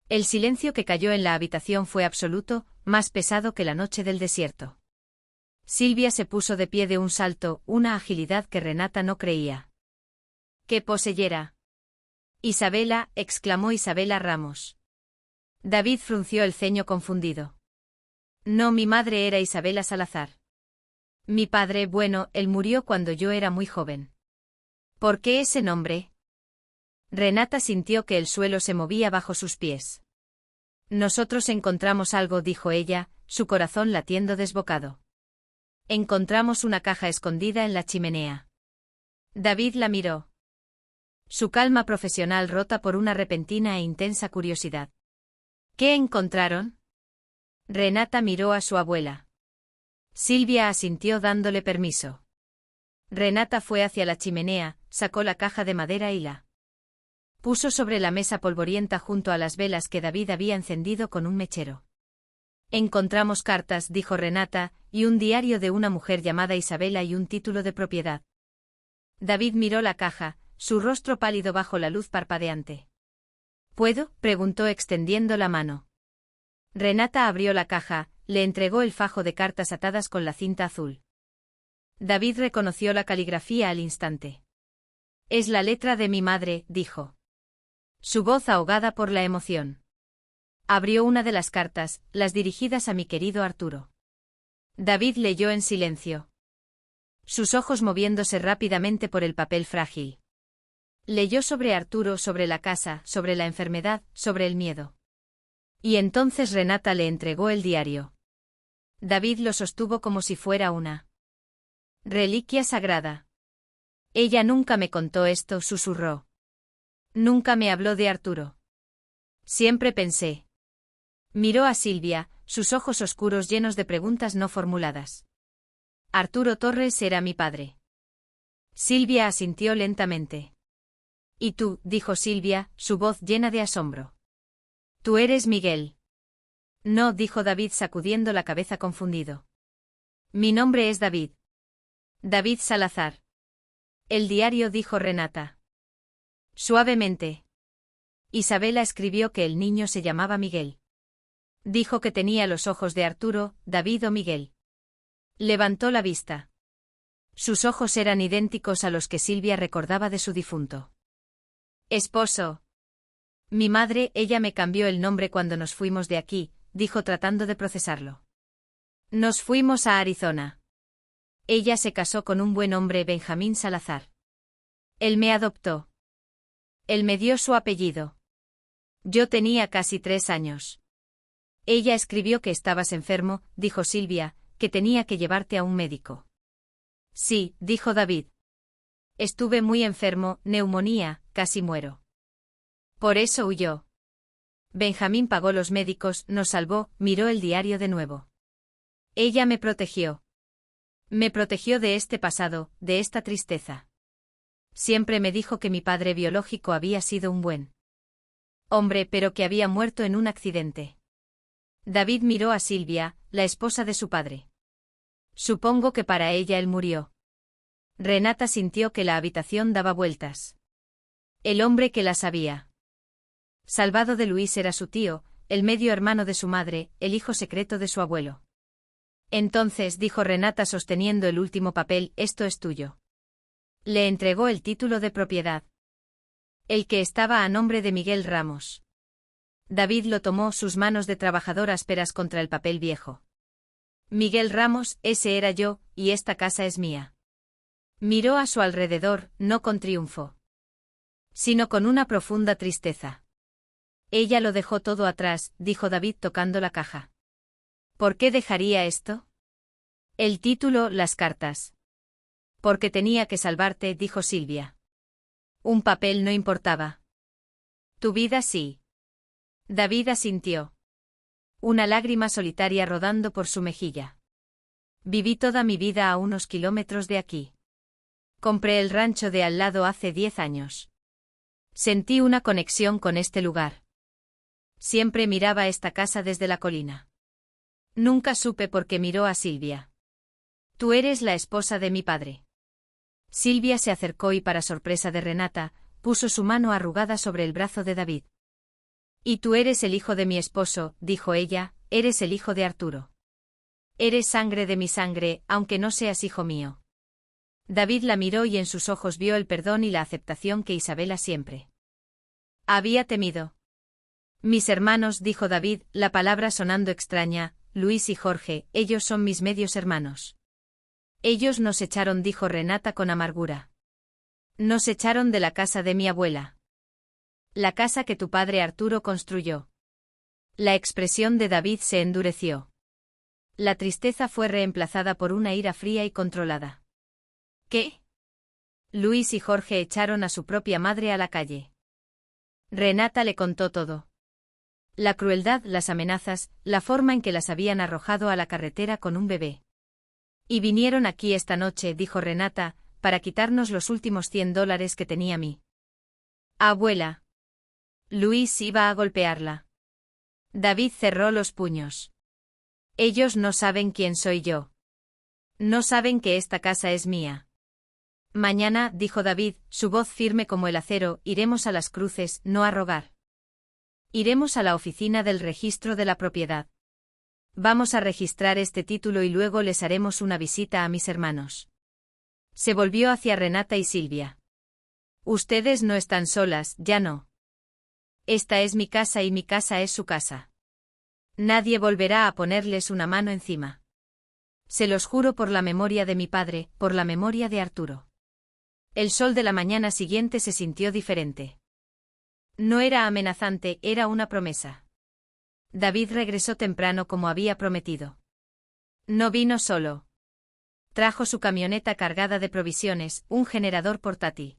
El silencio que cayó en la habitación fue absoluto, más pesado que la noche del desierto. Silvia se puso de pie de un salto, una agilidad que Renata no creía. ¡Qué poseyera! Isabela, exclamó Isabela Ramos. David frunció el ceño confundido. No, mi madre era Isabela Salazar. Mi padre, bueno, él murió cuando yo era muy joven. ¿Por qué ese nombre? Renata sintió que el suelo se movía bajo sus pies. Nosotros encontramos algo, dijo ella, su corazón latiendo desbocado. Encontramos una caja escondida en la chimenea. David la miró. Su calma profesional rota por una repentina e intensa curiosidad. ¿Qué encontraron? Renata miró a su abuela. Silvia asintió dándole permiso. Renata fue hacia la chimenea, sacó la caja de madera y la puso sobre la mesa polvorienta junto a las velas que David había encendido con un mechero. Encontramos cartas, dijo Renata, y un diario de una mujer llamada Isabela y un título de propiedad. David miró la caja, su rostro pálido bajo la luz parpadeante. ¿Puedo? Preguntó extendiendo la mano. Renata abrió la caja, le entregó el fajo de cartas atadas con la cinta azul. David reconoció la caligrafía al instante. Es la letra de mi madre, dijo. Su voz ahogada por la emoción. Abrió una de las cartas, las dirigidas a mi querido Arturo. David leyó en silencio. Sus ojos moviéndose rápidamente por el papel frágil. Leyó sobre Arturo, sobre la casa, sobre la enfermedad, sobre el miedo. Y entonces Renata le entregó el diario. David lo sostuvo como si fuera una reliquia sagrada. Ella nunca me contó esto, susurró. Nunca me habló de Arturo. Siempre pensé. Miró a Silvia, sus ojos oscuros llenos de preguntas no formuladas. Arturo Torres era mi padre. Silvia asintió lentamente. ¿Y tú? Dijo Silvia, su voz llena de asombro. Tú eres Miguel. No, dijo David sacudiendo la cabeza confundido. Mi nombre es David. David Salazar. El diario, dijo Renata. Suavemente. Isabela escribió que el niño se llamaba Miguel. Dijo que tenía los ojos de Arturo, David o Miguel. Levantó la vista. Sus ojos eran idénticos a los que Silvia recordaba de su difunto esposo. Mi madre, ella me cambió el nombre cuando nos fuimos de aquí, dijo tratando de procesarlo. Nos fuimos a Arizona. Ella se casó con un buen hombre, Benjamín Salazar. Él me adoptó. Él me dio su apellido. Yo tenía casi 3 años. Ella escribió que estabas enfermo, dijo Silvia, que tenía que llevarte a un médico. Sí, dijo David. Estuve muy enfermo, neumonía, casi muero. Por eso huyó. Benjamín pagó los médicos, nos salvó, miró el diario de nuevo. Ella me protegió. Me protegió de este pasado, de esta tristeza. Siempre me dijo que mi padre biológico había sido un buen hombre, pero que había muerto en un accidente. David miró a Silvia, la esposa de su padre. Supongo que para ella él murió. Renata sintió que la habitación daba vueltas. El hombre que las había salvado de Luis era su tío, el medio hermano de su madre, el hijo secreto de su abuelo. Entonces, dijo Renata sosteniendo el último papel, esto es tuyo. Le entregó el título de propiedad. El que estaba a nombre de Miguel Ramos. David lo tomó, sus manos de trabajador ásperas contra el papel viejo. Miguel Ramos, ese era yo, y esta casa es mía. Miró a su alrededor, no con triunfo, sino con una profunda tristeza. Ella lo dejó todo atrás, dijo David tocando la caja. ¿Por qué dejaría esto? El título, las cartas. Porque tenía que salvarte, dijo Silvia. Un papel no importaba. Tu vida sí. David asintió. Una lágrima solitaria rodando por su mejilla. Viví toda mi vida a unos kilómetros de aquí. Compré el rancho de al lado hace 10 años. Sentí una conexión con este lugar. Siempre miraba esta casa desde la colina. Nunca supe por qué miró a Silvia. Tú eres la esposa de mi padre. Silvia se acercó y para sorpresa de Renata, puso su mano arrugada sobre el brazo de David. Y tú eres el hijo de mi esposo, dijo ella, eres el hijo de Arturo. Eres sangre de mi sangre, aunque no seas hijo mío. David la miró y en sus ojos vio el perdón y la aceptación que Isabela siempre había temido. Mis hermanos, dijo David, la palabra sonando extraña, Luis y Jorge, ellos son mis medios hermanos. Ellos nos echaron, dijo Renata con amargura. Nos echaron de la casa de mi abuela. La casa que tu padre Arturo construyó. La expresión de David se endureció. La tristeza fue reemplazada por una ira fría y controlada. ¿Qué? Luis y Jorge echaron a su propia madre a la calle. Renata le contó todo. La crueldad, las amenazas, la forma en que las habían arrojado a la carretera con un bebé. Y vinieron aquí esta noche, dijo Renata, para quitarnos los últimos $100 que tenía mi abuela. Luis iba a golpearla. David cerró los puños. Ellos no saben quién soy yo. No saben que esta casa es mía. Mañana, dijo David, su voz firme como el acero, iremos a Las Cruces, no a rogar. Iremos a la oficina del registro de la propiedad. Vamos a registrar este título y luego les haremos una visita a mis hermanos. Se volvió hacia Renata y Silvia. Ustedes no están solas, ya no. Esta es mi casa y mi casa es su casa. Nadie volverá a ponerles una mano encima. Se los juro por la memoria de mi padre, por la memoria de Arturo. El sol de la mañana siguiente se sintió diferente. No era amenazante, era una promesa. David regresó temprano como había prometido. No vino solo. Trajo su camioneta cargada de provisiones, un generador portátil.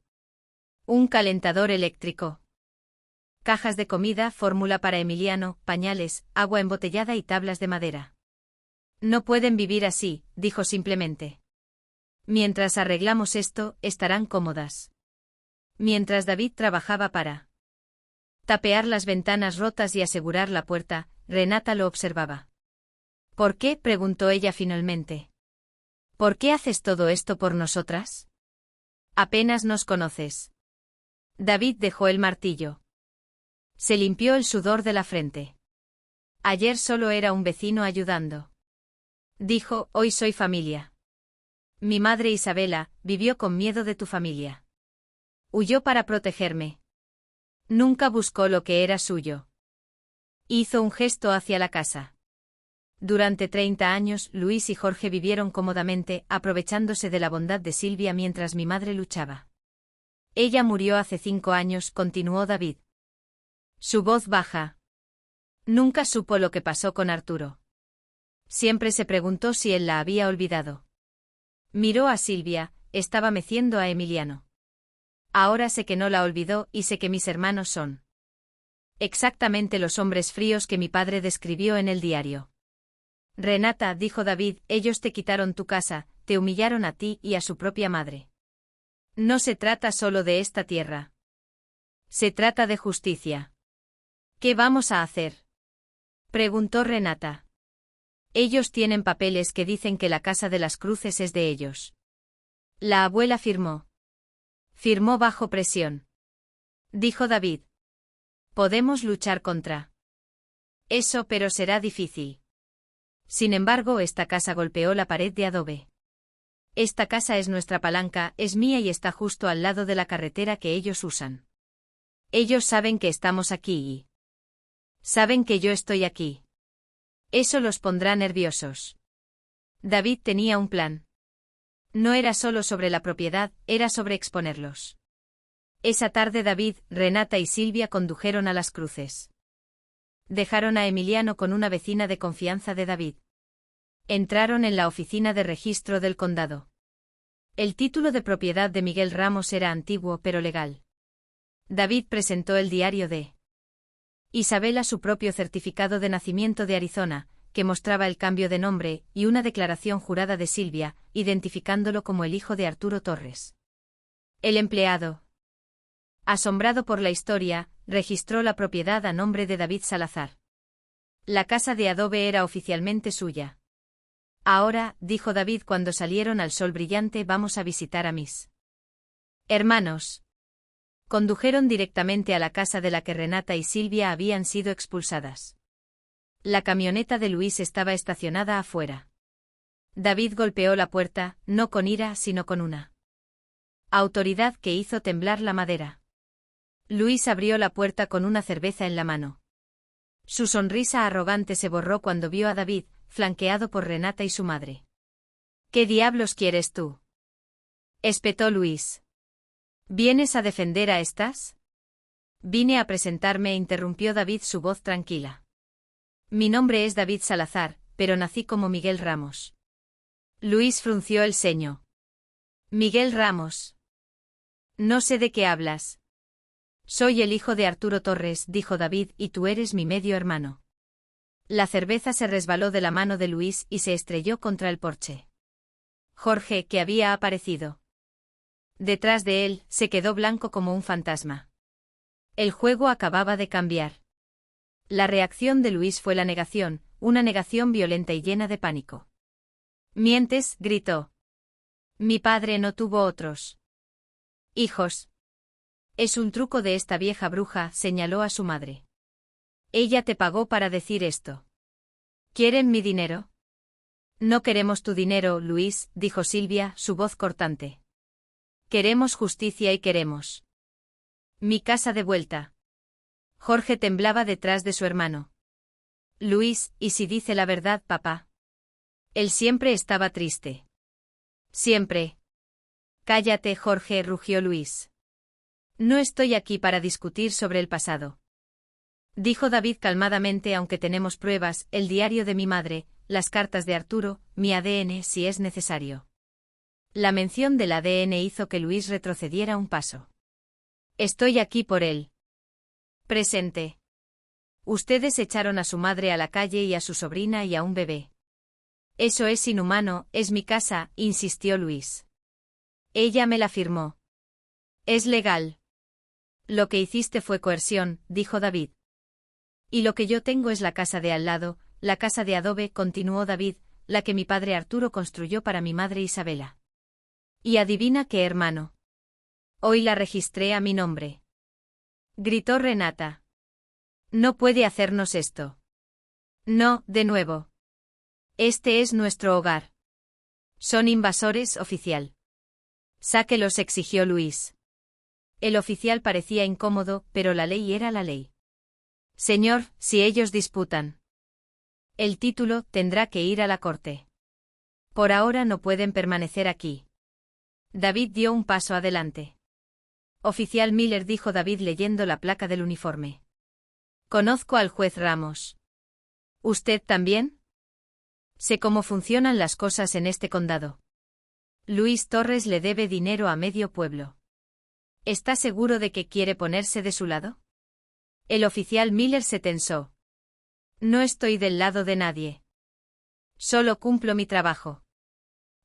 Un calentador eléctrico. Cajas de comida, fórmula para Emiliano, pañales, agua embotellada y tablas de madera. No pueden vivir así, dijo simplemente. Mientras arreglamos esto, estarán cómodas. Mientras David trabajaba para tapear las ventanas rotas y asegurar la puerta, Renata lo observaba. ¿Por qué?, preguntó ella finalmente. ¿Por qué haces todo esto por nosotras? Apenas nos conoces. David dejó el martillo. Se limpió el sudor de la frente. Ayer solo era un vecino ayudando. Dijo, hoy soy familia. Mi madre Isabela vivió con miedo de tu familia. Huyó para protegerme. Nunca buscó lo que era suyo. Hizo un gesto hacia la casa. Durante 30 años, Luis y Jorge vivieron cómodamente, aprovechándose de la bondad de Silvia mientras mi madre luchaba. Ella murió hace 5 años, continuó David. Su voz baja. Nunca supo lo que pasó con Arturo. Siempre se preguntó si él la había olvidado. Miró a Silvia, estaba meciendo a Emiliano. Ahora sé que no la olvidó y sé que mis hermanos son exactamente los hombres fríos que mi padre describió en el diario. Renata, dijo David, ellos te quitaron tu casa, te humillaron a ti y a su propia madre. No se trata solo de esta tierra. Se trata de justicia. ¿Qué vamos a hacer?, preguntó Renata. Ellos tienen papeles que dicen que la casa de las Cruces es de ellos. La abuela firmó. Firmó bajo presión. Dijo David. Podemos luchar contra eso, pero será difícil. Sin embargo, esta casa golpeó la pared de adobe. Esta casa es nuestra palanca, es mía y está justo al lado de la carretera que ellos usan. Ellos saben que estamos aquí y saben que yo estoy aquí. Eso los pondrá nerviosos. David tenía un plan. No era solo sobre la propiedad, era sobre exponerlos. Esa tarde David, Renata y Silvia condujeron a las Cruces. Dejaron a Emiliano con una vecina de confianza de David. Entraron en la oficina de registro del condado. El título de propiedad de Miguel Ramos era antiguo pero legal. David presentó el diario de Isabela, su propio certificado de nacimiento de Arizona, que mostraba el cambio de nombre, y una declaración jurada de Silvia, identificándolo como el hijo de Arturo Torres. El empleado, asombrado por la historia, registró la propiedad a nombre de David Salazar. La casa de adobe era oficialmente suya. Ahora, dijo David cuando salieron al sol brillante, vamos a visitar a mis hermanos. Condujeron directamente a la casa de la que Renata y Silvia habían sido expulsadas. La camioneta de Luis estaba estacionada afuera. David golpeó la puerta, no con ira, sino con una autoridad que hizo temblar la madera. Luis abrió la puerta con una cerveza en la mano. Su sonrisa arrogante se borró cuando vio a David, flanqueado por Renata y su madre. ¿Qué diablos quieres tú?, espetó Luis. ¿Vienes a defender a estas? Vine a presentarme, interrumpió David, su voz tranquila. Mi nombre es David Salazar, pero nací como Miguel Ramos. Luis frunció el ceño. Miguel Ramos. No sé de qué hablas. Soy el hijo de Arturo Torres, dijo David, y tú eres mi medio hermano. La cerveza se resbaló de la mano de Luis y se estrelló contra el porche. Jorge, que había aparecido detrás de él, se quedó blanco como un fantasma. El juego acababa de cambiar. La reacción de Luis fue la negación, una negación violenta y llena de pánico. Mientes, gritó. Mi padre no tuvo otros hijos. Es un truco de esta vieja bruja, señaló a su madre. Ella te pagó para decir esto. ¿Quieren mi dinero? No queremos tu dinero, Luis, dijo Silvia, su voz cortante. Queremos justicia y queremos mi casa de vuelta. Jorge temblaba detrás de su hermano. Luis, ¿y si dice la verdad, papá? Él siempre estaba triste. Siempre. Cállate, Jorge, rugió Luis. No estoy aquí para discutir sobre el pasado. Dijo David calmadamente, aunque tenemos pruebas, el diario de mi madre, las cartas de Arturo, mi ADN si es necesario. La mención del ADN hizo que Luis retrocediera un paso. Estoy aquí por él. Presente. Ustedes echaron a su madre a la calle y a su sobrina y a un bebé. Eso es inhumano, es mi casa, insistió Luis. Ella me la firmó. Es legal. Lo que hiciste fue coerción, dijo David. Y lo que yo tengo es la casa de al lado, la casa de adobe, continuó David, la que mi padre Arturo construyó para mi madre Isabela. Y adivina qué, hermano. Hoy la registré a mi nombre. Gritó Renata. No puede hacernos esto. No, de nuevo. Este es nuestro hogar. Son invasores, oficial. Sáquelos, exigió Luis. El oficial parecía incómodo, pero la ley era la ley. Señor, si ellos disputan el título, tendrá que ir a la corte. Por ahora no pueden permanecer aquí. David dio un paso adelante. Oficial Miller, dijo David leyendo la placa del uniforme. Conozco al juez Ramos. ¿Usted también? Sé cómo funcionan las cosas en este condado. Luis Torres le debe dinero a medio pueblo. ¿Está seguro de que quiere ponerse de su lado? El oficial Miller se tensó. No estoy del lado de nadie. Solo cumplo mi trabajo.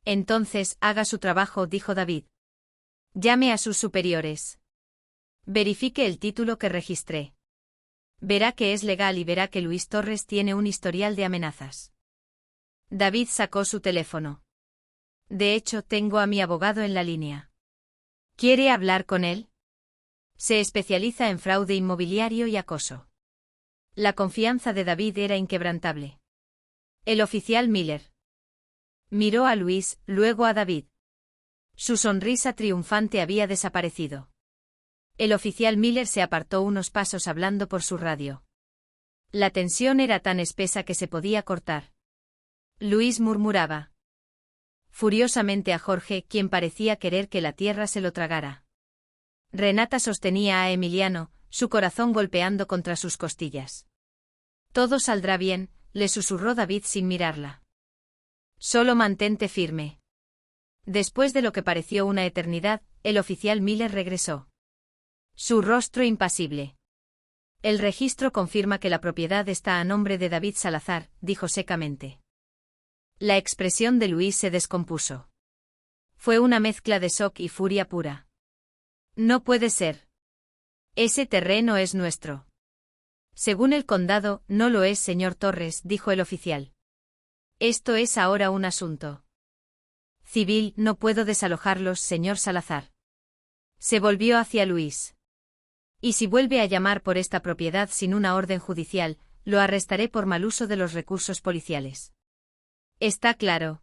Entonces, haga su trabajo, dijo David. Llame a sus superiores. Verifique el título que registré. Verá que es legal y verá que Luis Torres tiene un historial de amenazas. David sacó su teléfono. De hecho, tengo a mi abogado en la línea. ¿Quiere hablar con él? Se especializa en fraude inmobiliario y acoso. La confianza de David era inquebrantable. El oficial Miller miró a Luis, luego a David. Su sonrisa triunfante había desaparecido. El oficial Miller se apartó unos pasos hablando por su radio. La tensión era tan espesa que se podía cortar. Luis murmuraba furiosamente a Jorge, quien parecía querer que la tierra se lo tragara. Renata sostenía a Emiliano, su corazón golpeando contra sus costillas. Todo saldrá bien, le susurró David sin mirarla. Solo mantente firme. Después de lo que pareció una eternidad, el oficial Miller regresó. Su rostro impasible. El registro confirma que la propiedad está a nombre de David Salazar, dijo secamente. La expresión de Luis se descompuso. Fue una mezcla de shock y furia pura. No puede ser. Ese terreno es nuestro. Según el condado, no lo es, señor Torres, dijo el oficial. Esto es ahora un asunto civil, no puedo desalojarlos, señor Salazar. Se volvió hacia Luis. Y si vuelve a llamar por esta propiedad sin una orden judicial, lo arrestaré por mal uso de los recursos policiales. Está claro.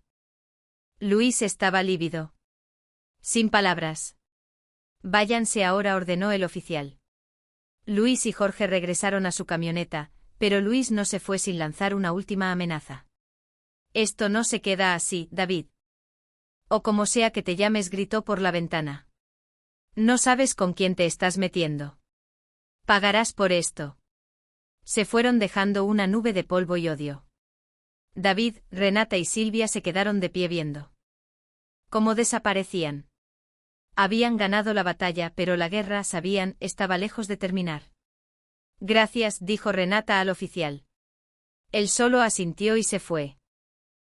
Luis estaba lívido. Sin palabras. Váyanse ahora, ordenó el oficial. Luis y Jorge regresaron a su camioneta, pero Luis no se fue sin lanzar una última amenaza. Esto no se queda así, David. O como sea que te llames, gritó por la ventana. No sabes con quién te estás metiendo. Pagarás por esto. Se fueron dejando una nube de polvo y odio. David, Renata y Silvia se quedaron de pie viendo cómo desaparecían. Habían ganado la batalla, pero la guerra, sabían, estaba lejos de terminar. Gracias, dijo Renata al oficial. Él solo asintió y se fue.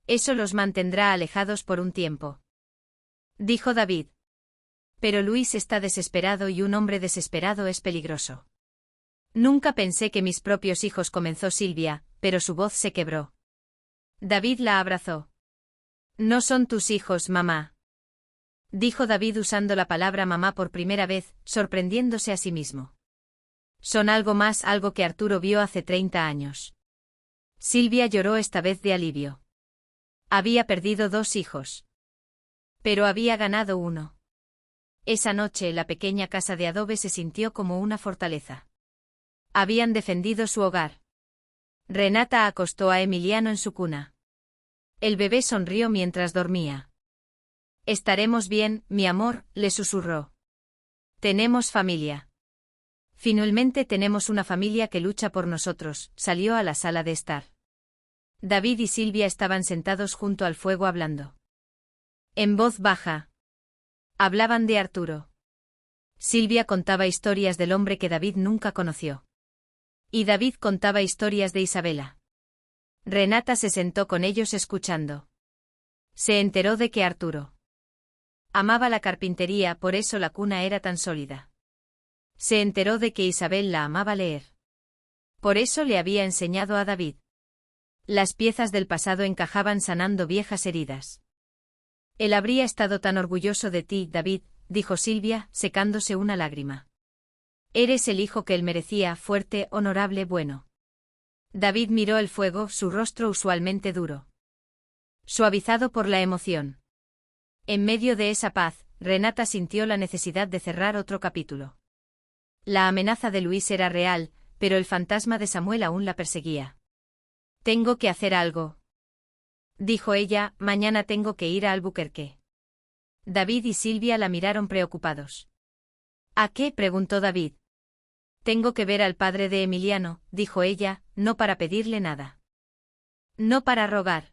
Eso los mantendrá alejados por un tiempo, dijo David. Pero Luis está desesperado y un hombre desesperado es peligroso. Nunca pensé que mis propios hijos, comenzó Silvia, pero su voz se quebró. David la abrazó. No son tus hijos, mamá, dijo David usando la palabra mamá por primera vez, sorprendiéndose a sí mismo. Son algo más, algo que Arturo vio hace 30 años. Silvia lloró esta vez de alivio. Había perdido 2 hijos. Pero había ganado uno. Esa noche la pequeña casa de adobe se sintió como una fortaleza. Habían defendido su hogar. Renata acostó a Emiliano en su cuna. El bebé sonrió mientras dormía. Estaremos bien, mi amor, le susurró. Tenemos familia. Finalmente tenemos una familia que lucha por nosotros, salió a la sala de estar. David y Silvia estaban sentados junto al fuego hablando. En voz baja. Hablaban de Arturo. Silvia contaba historias del hombre que David nunca conoció. Y David contaba historias de Isabela. Renata se sentó con ellos escuchando. Se enteró de que Arturo amaba la carpintería, por eso la cuna era tan sólida. Se enteró de que Isabel la amaba leer. Por eso le había enseñado a David. Las piezas del pasado encajaban sanando viejas heridas. Él habría estado tan orgulloso de ti, David, dijo Silvia, secándose una lágrima. Eres el hijo que él merecía, fuerte, honorable, bueno. David miró el fuego, su rostro usualmente duro, suavizado por la emoción. En medio de esa paz, Renata sintió la necesidad de cerrar otro capítulo. La amenaza de Luis era real, pero el fantasma de Samuel aún la perseguía. «Tengo que hacer algo», dijo ella, «mañana tengo que ir a Albuquerque». David y Silvia la miraron preocupados. «¿A qué?», preguntó David. «Tengo que ver al padre de Emiliano», dijo ella, «no para pedirle nada. No para rogar.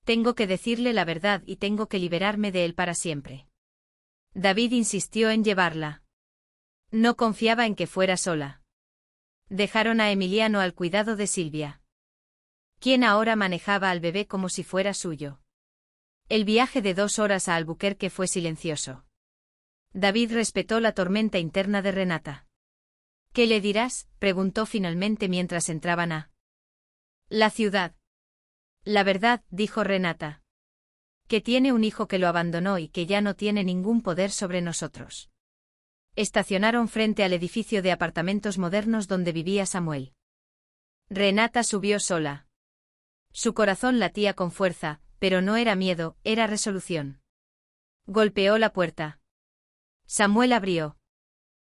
Tengo que decirle la verdad y tengo que liberarme de él para siempre». David insistió en llevarla. No confiaba en que fuera sola. Dejaron a Emiliano al cuidado de Silvia, quien ahora manejaba al bebé como si fuera suyo. El viaje de 2 horas a Albuquerque fue silencioso. David respetó la tormenta interna de Renata. «¿Qué le dirás?», preguntó finalmente mientras entraban a la ciudad. «La verdad», dijo Renata. «Que tiene un hijo que lo abandonó y que ya no tiene ningún poder sobre nosotros». Estacionaron frente al edificio de apartamentos modernos donde vivía Samuel. Renata subió sola. Su corazón latía con fuerza, pero no era miedo, era resolución. Golpeó la puerta. Samuel abrió.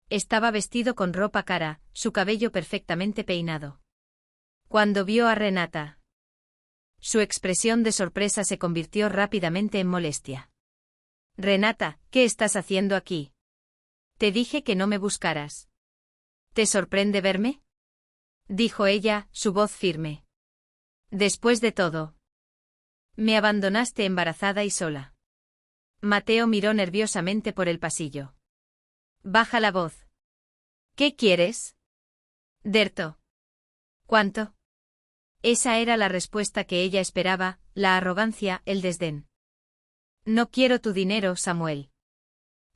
Estaba vestido con ropa cara, su cabello perfectamente peinado. Cuando vio a Renata, su expresión de sorpresa se convirtió rápidamente en molestia. «Renata, ¿qué estás haciendo aquí? Te dije que no me buscaras». «¿Te sorprende verme?», dijo ella, su voz firme. «Después de todo, me abandonaste embarazada y sola». Mateo miró nerviosamente por el pasillo. «Baja la voz». «¿Qué quieres?». «Derto». «¿Cuánto?». Esa era la respuesta que ella esperaba, la arrogancia, el desdén. «No quiero tu dinero, Samuel.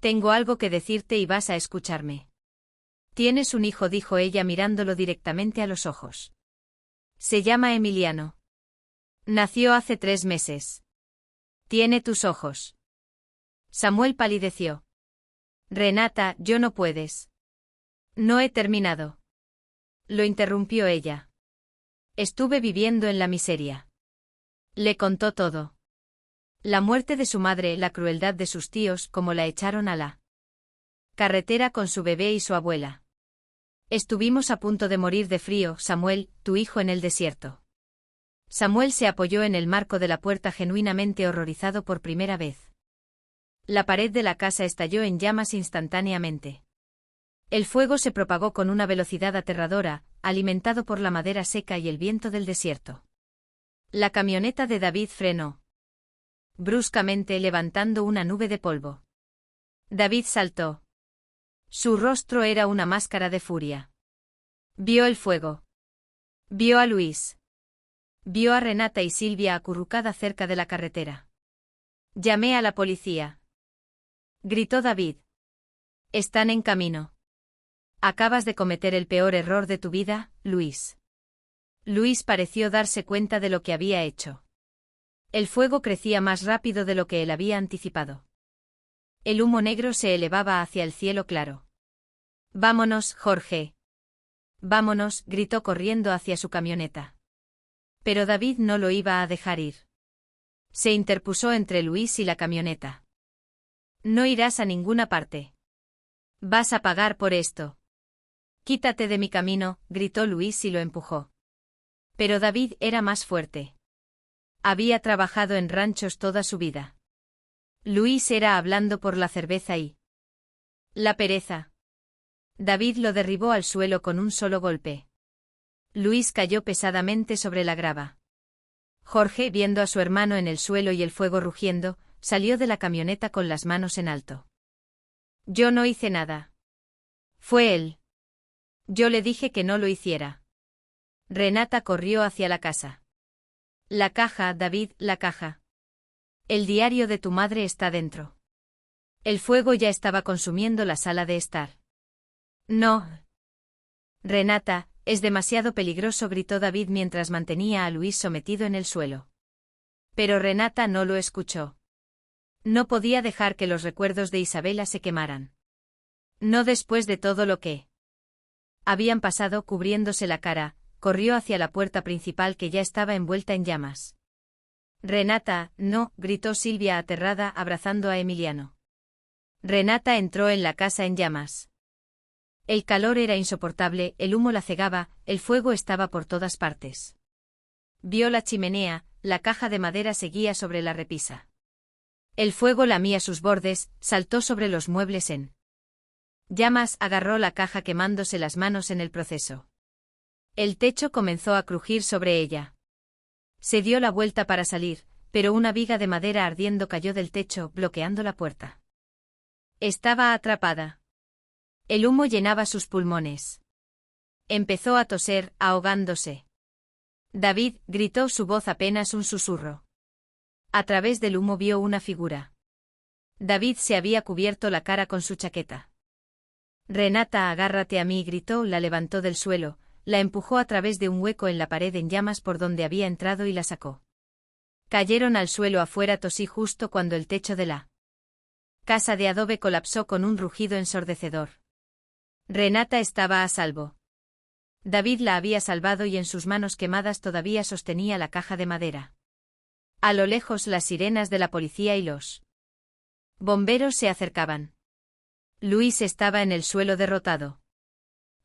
Tengo algo que decirte y vas a escucharme». «Tienes un hijo», dijo ella mirándolo directamente a los ojos. «Se llama Emiliano. Nació hace 3 meses. Tiene tus ojos». Samuel palideció. «Renata, yo no puedes». «No he terminado», lo interrumpió ella. «Estuve viviendo en la miseria». Le contó todo. La muerte de su madre, la crueldad de sus tíos, cómo la echaron a la carretera con su bebé y su abuela. «Estuvimos a punto de morir de frío, Samuel, tu hijo en el desierto». Samuel se apoyó en el marco de la puerta genuinamente horrorizado por primera vez. La pared de la casa estalló en llamas instantáneamente. El fuego se propagó con una velocidad aterradora, alimentado por la madera seca y el viento del desierto. La camioneta de David frenó bruscamente, levantando una nube de polvo. David saltó. Su rostro era una máscara de furia. Vio el fuego. Vio a Luis. Vio a Renata y Silvia acurrucada cerca de la carretera. «Llamé a la policía», gritó David. «Están en camino». «Acabas de cometer el peor error de tu vida, Luis». Luis pareció darse cuenta de lo que había hecho. El fuego crecía más rápido de lo que él había anticipado. El humo negro se elevaba hacia el cielo claro. «Vámonos, Jorge». «Vámonos», gritó corriendo hacia su camioneta. Pero David no lo iba a dejar ir. Se interpuso entre Luis y la camioneta. «No irás a ninguna parte. Vas a pagar por esto». «Quítate de mi camino», gritó Luis y lo empujó. Pero David era más fuerte. Había trabajado en ranchos toda su vida. Luis era hablando por la cerveza y la pereza. David lo derribó al suelo con un solo golpe. Luis cayó pesadamente sobre la grava. Jorge, viendo a su hermano en el suelo y el fuego rugiendo, salió de la camioneta con las manos en alto. «Yo no hice nada. Fue él. Yo le dije que no lo hiciera». Renata corrió hacia la casa. «La caja, David, la caja. El diario de tu madre está dentro». El fuego ya estaba consumiendo la sala de estar. «No. Renata, es demasiado peligroso», gritó David mientras mantenía a Luis sometido en el suelo. Pero Renata no lo escuchó. No podía dejar que los recuerdos de Isabela se quemaran. No después de todo lo que habían pasado. Cubriéndose la cara, corrió hacia la puerta principal que ya estaba envuelta en llamas. «Renata, no», gritó Silvia aterrada abrazando a Emiliano. Renata entró en la casa en llamas. El calor era insoportable, el humo la cegaba, el fuego estaba por todas partes. Vio la chimenea, la caja de madera seguía sobre la repisa. El fuego lamía sus bordes, saltó sobre los muebles en llamas, agarró la caja quemándose las manos en el proceso. El techo comenzó a crujir sobre ella. Se dio la vuelta para salir, pero una viga de madera ardiendo cayó del techo, bloqueando la puerta. Estaba atrapada. El humo llenaba sus pulmones. Empezó a toser, ahogándose. David, gritó, su voz apenas un susurro. A través del humo vio una figura. David se había cubierto la cara con su chaqueta. Renata, agárrate a mí, gritó, la levantó del suelo, la empujó a través de un hueco en la pared en llamas por donde había entrado y la sacó. Cayeron al suelo afuera, tosí justo cuando el techo de la casa de adobe colapsó con un rugido ensordecedor. Renata estaba a salvo. David la había salvado y en sus manos quemadas todavía sostenía la caja de madera. A lo lejos las sirenas de la policía y los bomberos se acercaban. Luis estaba en el suelo derrotado.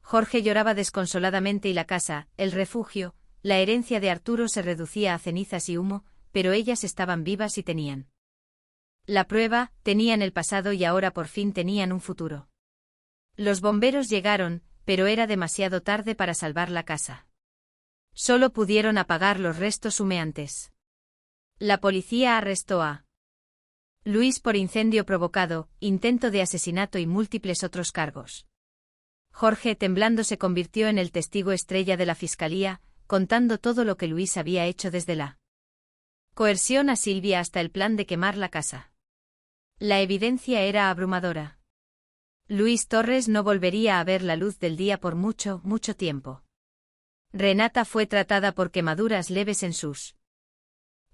Jorge lloraba desconsoladamente y la casa, el refugio, la herencia de Arturo se reducía a cenizas y humo, pero ellas estaban vivas y tenían la prueba, tenían el pasado y ahora por fin tenían un futuro. Los bomberos llegaron, pero era demasiado tarde para salvar la casa. Solo pudieron apagar los restos humeantes. La policía arrestó a Luis por incendio provocado, intento de asesinato y múltiples otros cargos. Jorge, temblando, se convirtió en el testigo estrella de la fiscalía, contando todo lo que Luis había hecho desde la coerción a Silvia hasta el plan de quemar la casa. La evidencia era abrumadora. Luis Torres no volvería a ver la luz del día por mucho, mucho tiempo. Renata fue tratada por quemaduras leves en sus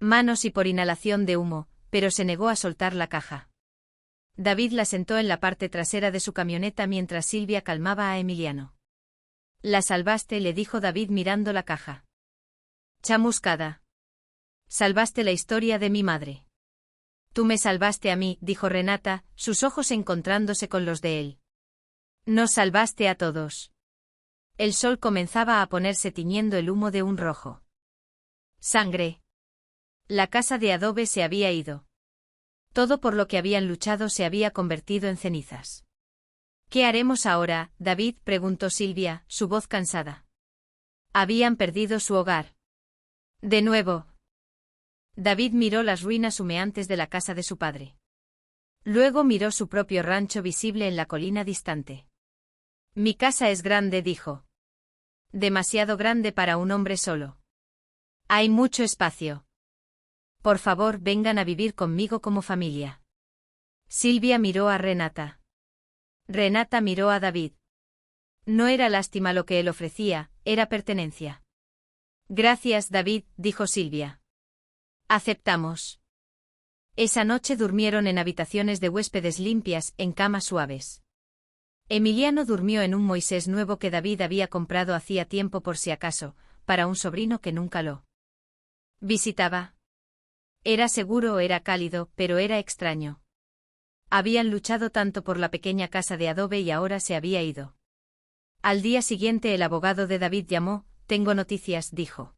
manos y por inhalación de humo, pero se negó a soltar la caja. David la sentó en la parte trasera de su camioneta mientras Silvia calmaba a Emiliano. La salvaste, le dijo David mirando la caja. Chamuscada. Salvaste la historia de mi madre. Tú me salvaste a mí, dijo Renata, sus ojos encontrándose con los de él. Nos salvaste a todos. El sol comenzaba a ponerse tiñendo el humo de un rojo. Sangre. La casa de adobe se había ido. Todo por lo que habían luchado se había convertido en cenizas. ¿Qué haremos ahora, David?, preguntó Silvia, su voz cansada. Habían perdido su hogar. De nuevo. David miró las ruinas humeantes de la casa de su padre. Luego miró su propio rancho visible en la colina distante. Mi casa es grande, dijo. Demasiado grande para un hombre solo. Hay mucho espacio. Por favor, vengan a vivir conmigo como familia. Silvia miró a Renata. Renata miró a David. No era lástima lo que él ofrecía, era pertenencia. Gracias, David, dijo Silvia. Aceptamos. Esa noche durmieron en habitaciones de huéspedes limpias, en camas suaves. Emiliano durmió en un Moisés nuevo que David había comprado hacía tiempo por si acaso, para un sobrino que nunca lo visitaba. Era seguro, era cálido, pero era extraño. Habían luchado tanto por la pequeña casa de adobe y ahora se había ido. Al día siguiente el abogado de David llamó. Tengo noticias, dijo.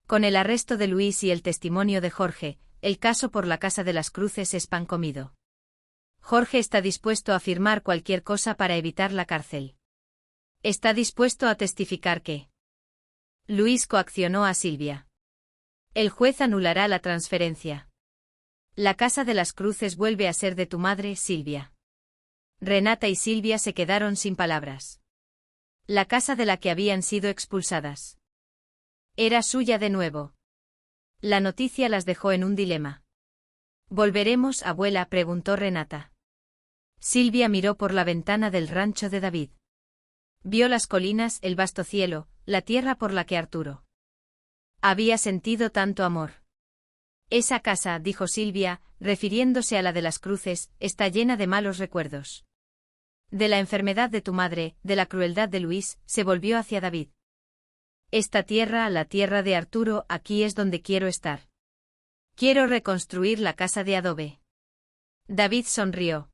Con el arresto de Luis y el testimonio de Jorge, el caso por la Casa de las Cruces es pan comido. Jorge está dispuesto a firmar cualquier cosa para evitar la cárcel. Está dispuesto a testificar que Luis coaccionó a Silvia. El juez anulará la transferencia. La Casa de las Cruces vuelve a ser de tu madre, Silvia. Renata y Silvia se quedaron sin palabras. La casa de la que habían sido expulsadas era suya de nuevo. La noticia las dejó en un dilema. ¿Volveremos, abuela?, preguntó Renata. Silvia miró por la ventana del rancho de David. Vio las colinas, el vasto cielo, la tierra por la que Arturo había sentido tanto amor. Esa casa, dijo Silvia, refiriéndose a la de las Cruces, está llena de malos recuerdos. De la enfermedad de tu madre, de la crueldad de Luis, se volvió hacia David. Esta tierra, la tierra de Arturo, aquí es donde quiero estar. Quiero reconstruir la casa de adobe. David sonrió.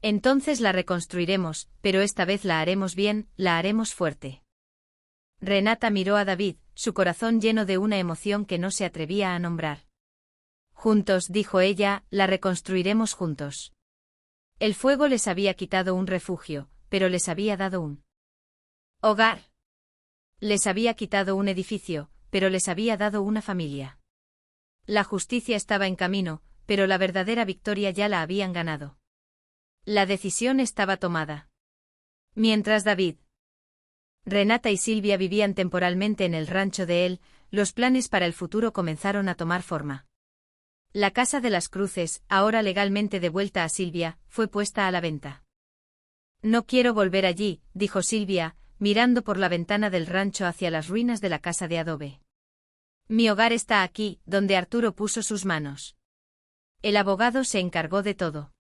Entonces la reconstruiremos, pero esta vez la haremos bien, la haremos fuerte. Renata miró a David, su corazón lleno de una emoción que no se atrevía a nombrar. Juntos, dijo ella, la reconstruiremos juntos. El fuego les había quitado un refugio, pero les había dado un hogar. Les había quitado un edificio, pero les había dado una familia. La justicia estaba en camino, pero la verdadera victoria ya la habían ganado. La decisión estaba tomada. Mientras David, Renata y Silvia vivían temporalmente en el rancho de él, los planes para el futuro comenzaron a tomar forma. La casa de las Cruces, ahora legalmente devuelta a Silvia, fue puesta a la venta. No quiero volver allí, dijo Silvia, mirando por la ventana del rancho hacia las ruinas de la casa de adobe. Mi hogar está aquí, donde Arturo puso sus manos. El abogado se encargó de todo.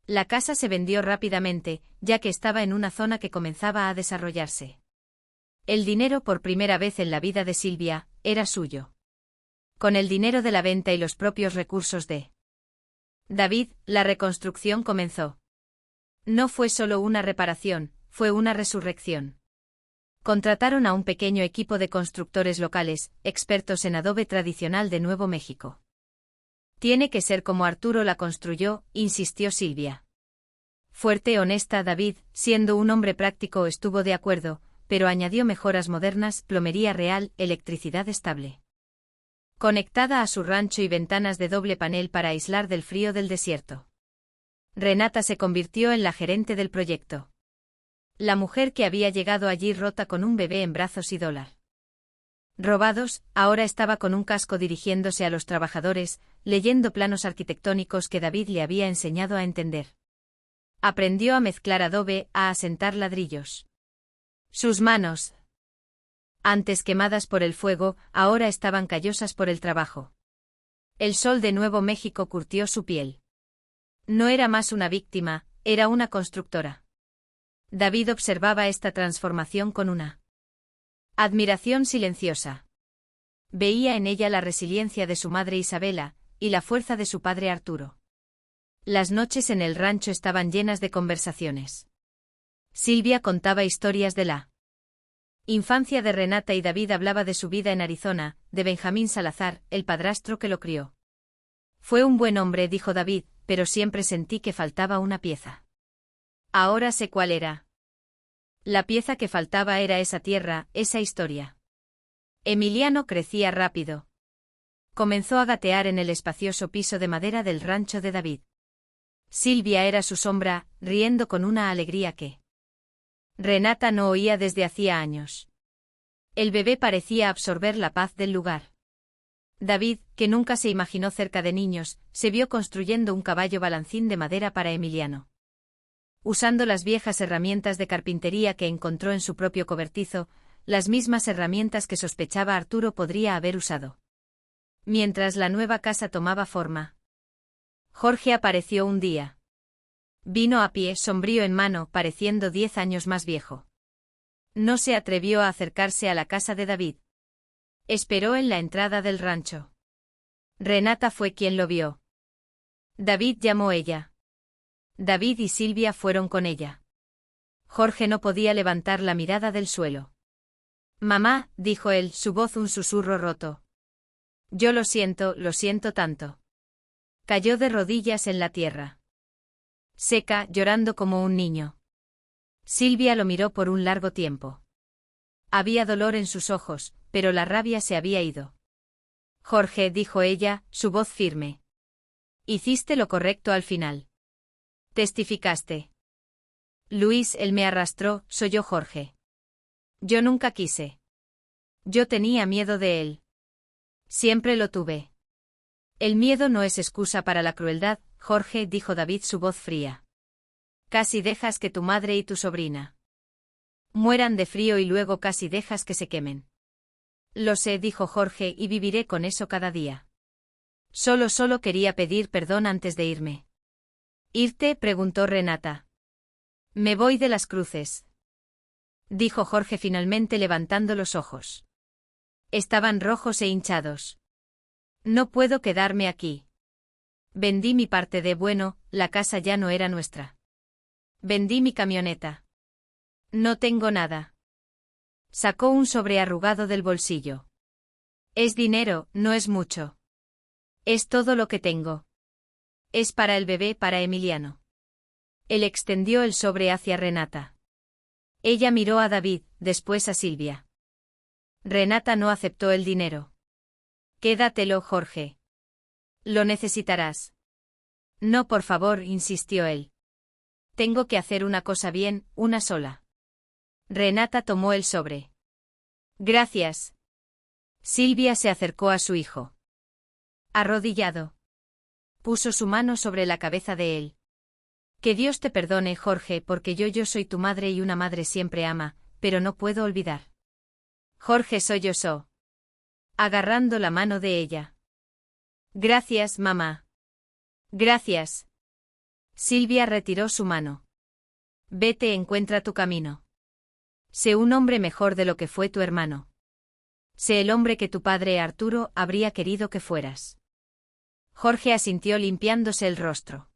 La casa se vendió rápidamente, ya que estaba en una zona que comenzaba a desarrollarse. El dinero, por primera vez en la vida de Silvia, era suyo. Con el dinero de la venta y los propios recursos de David, la reconstrucción comenzó. No fue solo una reparación, fue una resurrección. Contrataron a un pequeño equipo de constructores locales, expertos en adobe tradicional de Nuevo México. Tiene que ser como Arturo la construyó, insistió Silvia. Fuerte, honesta, David, siendo un hombre práctico, estuvo de acuerdo, pero añadió mejoras modernas, plomería real, electricidad estable. Conectada a su rancho y ventanas de doble panel para aislar del frío del desierto. Renata se convirtió en la gerente del proyecto. La mujer que había llegado allí rota con un bebé en brazos y dólar robados, ahora estaba con un casco dirigiéndose a los trabajadores, leyendo planos arquitectónicos que David le había enseñado a entender. Aprendió a mezclar adobe, a asentar ladrillos. Sus manos, antes quemadas por el fuego, ahora estaban callosas por el trabajo. El sol de Nuevo México curtió su piel. No era más una víctima, era una constructora. David observaba esta transformación con una admiración silenciosa. Veía en ella la resiliencia de su madre Isabela, y la fuerza de su padre Arturo. Las noches en el rancho estaban llenas de conversaciones. Silvia contaba historias de la infancia de Renata y David hablaba de su vida en Arizona, de Benjamín Salazar, el padrastro que lo crió. Fue un buen hombre, dijo David, pero siempre sentí que faltaba una pieza. Ahora sé cuál era. La pieza que faltaba era esa tierra, esa historia. Emiliano crecía rápido. Comenzó a gatear en el espacioso piso de madera del rancho de David. Silvia era su sombra, riendo con una alegría que Renata no oía desde hacía años. El bebé parecía absorber la paz del lugar. David, que nunca se imaginó cerca de niños, se vio construyendo un caballo balancín de madera para Emiliano. Usando las viejas herramientas de carpintería que encontró en su propio cobertizo, las mismas herramientas que sospechaba Arturo podría haber usado. Mientras la nueva casa tomaba forma, Jorge apareció un día. Vino a pie, sombrío en mano, pareciendo 10 años más viejo. No se atrevió a acercarse a la casa de David. Esperó en la entrada del rancho. Renata fue quien lo vio. David llamó ella. David y Silvia fueron con ella. Jorge no podía levantar la mirada del suelo. Mamá, dijo él, su voz un susurro roto. Yo lo siento tanto. Cayó de rodillas en la tierra. Seca, llorando como un niño. Silvia lo miró por un largo tiempo. Había dolor en sus ojos, pero la rabia se había ido. Jorge, dijo ella, su voz firme. Hiciste lo correcto al final. Testificaste. Luis, él me arrastró, solló Jorge. Yo nunca quise. Yo tenía miedo de él. Siempre lo tuve. El miedo no es excusa para la crueldad, Jorge, dijo David, su voz fría. Casi dejas que tu madre y tu sobrina mueran de frío y luego casi dejas que se quemen. Lo sé, dijo Jorge, y viviré con eso cada día. Solo quería pedir perdón antes de irme. ¿Irte?, preguntó Renata. Me voy de las Cruces, dijo Jorge finalmente levantando los ojos. Estaban rojos e hinchados. No puedo quedarme aquí. Vendí mi parte de bueno, la casa ya no era nuestra. Vendí mi camioneta. No tengo nada. Sacó un sobre arrugado del bolsillo. Es dinero, no es mucho. Es todo lo que tengo. Es para el bebé, para Emiliano. Él extendió el sobre hacia Renata. Ella miró a David, después a Silvia. Renata no aceptó el dinero. Quédatelo, Jorge. Lo necesitarás. No, por favor, insistió él. Tengo que hacer una cosa bien, una sola. Renata tomó el sobre. Gracias. Silvia se acercó a su hijo. Arrodillado. Puso su mano sobre la cabeza de él. Que Dios te perdone, Jorge, porque yo soy tu madre y una madre siempre ama, pero no puedo olvidar. Jorge sollozó. Agarrando la mano de ella. Gracias, mamá. Gracias. Silvia retiró su mano. Vete, encuentra tu camino. Sé un hombre mejor de lo que fue tu hermano. Sé el hombre que tu padre Arturo habría querido que fueras. Jorge asintió limpiándose el rostro.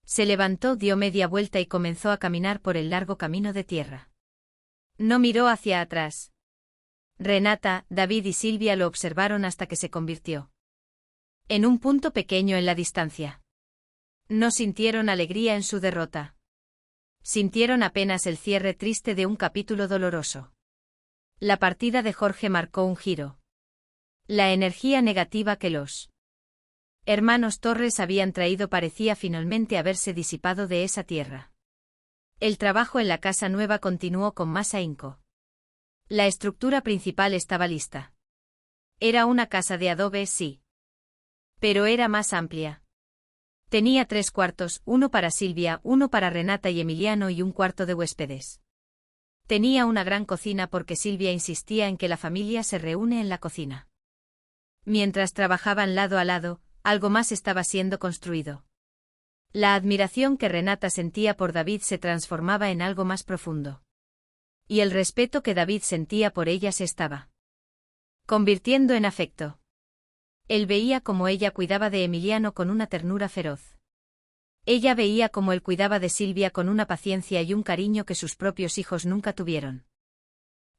Se levantó, dio media vuelta y comenzó a caminar por el largo camino de tierra. No miró hacia atrás. Renata, David y Silvia lo observaron hasta que se convirtió en un punto pequeño en la distancia. No sintieron alegría en su derrota. Sintieron apenas el cierre triste de un capítulo doloroso. La partida de Jorge marcó un giro. La energía negativa que los hermanos Torres habían traído parecía finalmente haberse disipado de esa tierra. El trabajo en la casa nueva continuó con más ahínco. La estructura principal estaba lista. Era una casa de adobe, sí. Pero era más amplia. Tenía 3 cuartos, uno para Silvia, uno para Renata y Emiliano y un cuarto de huéspedes. Tenía una gran cocina porque Silvia insistía en que la familia se reúne en la cocina. Mientras trabajaban lado a lado, algo más estaba siendo construido. La admiración que Renata sentía por David se transformaba en algo más profundo. Y el respeto que David sentía por ella se estaba convirtiendo en afecto. Él veía cómo ella cuidaba de Emiliano con una ternura feroz. Ella veía cómo él cuidaba de Silvia con una paciencia y un cariño que sus propios hijos nunca tuvieron.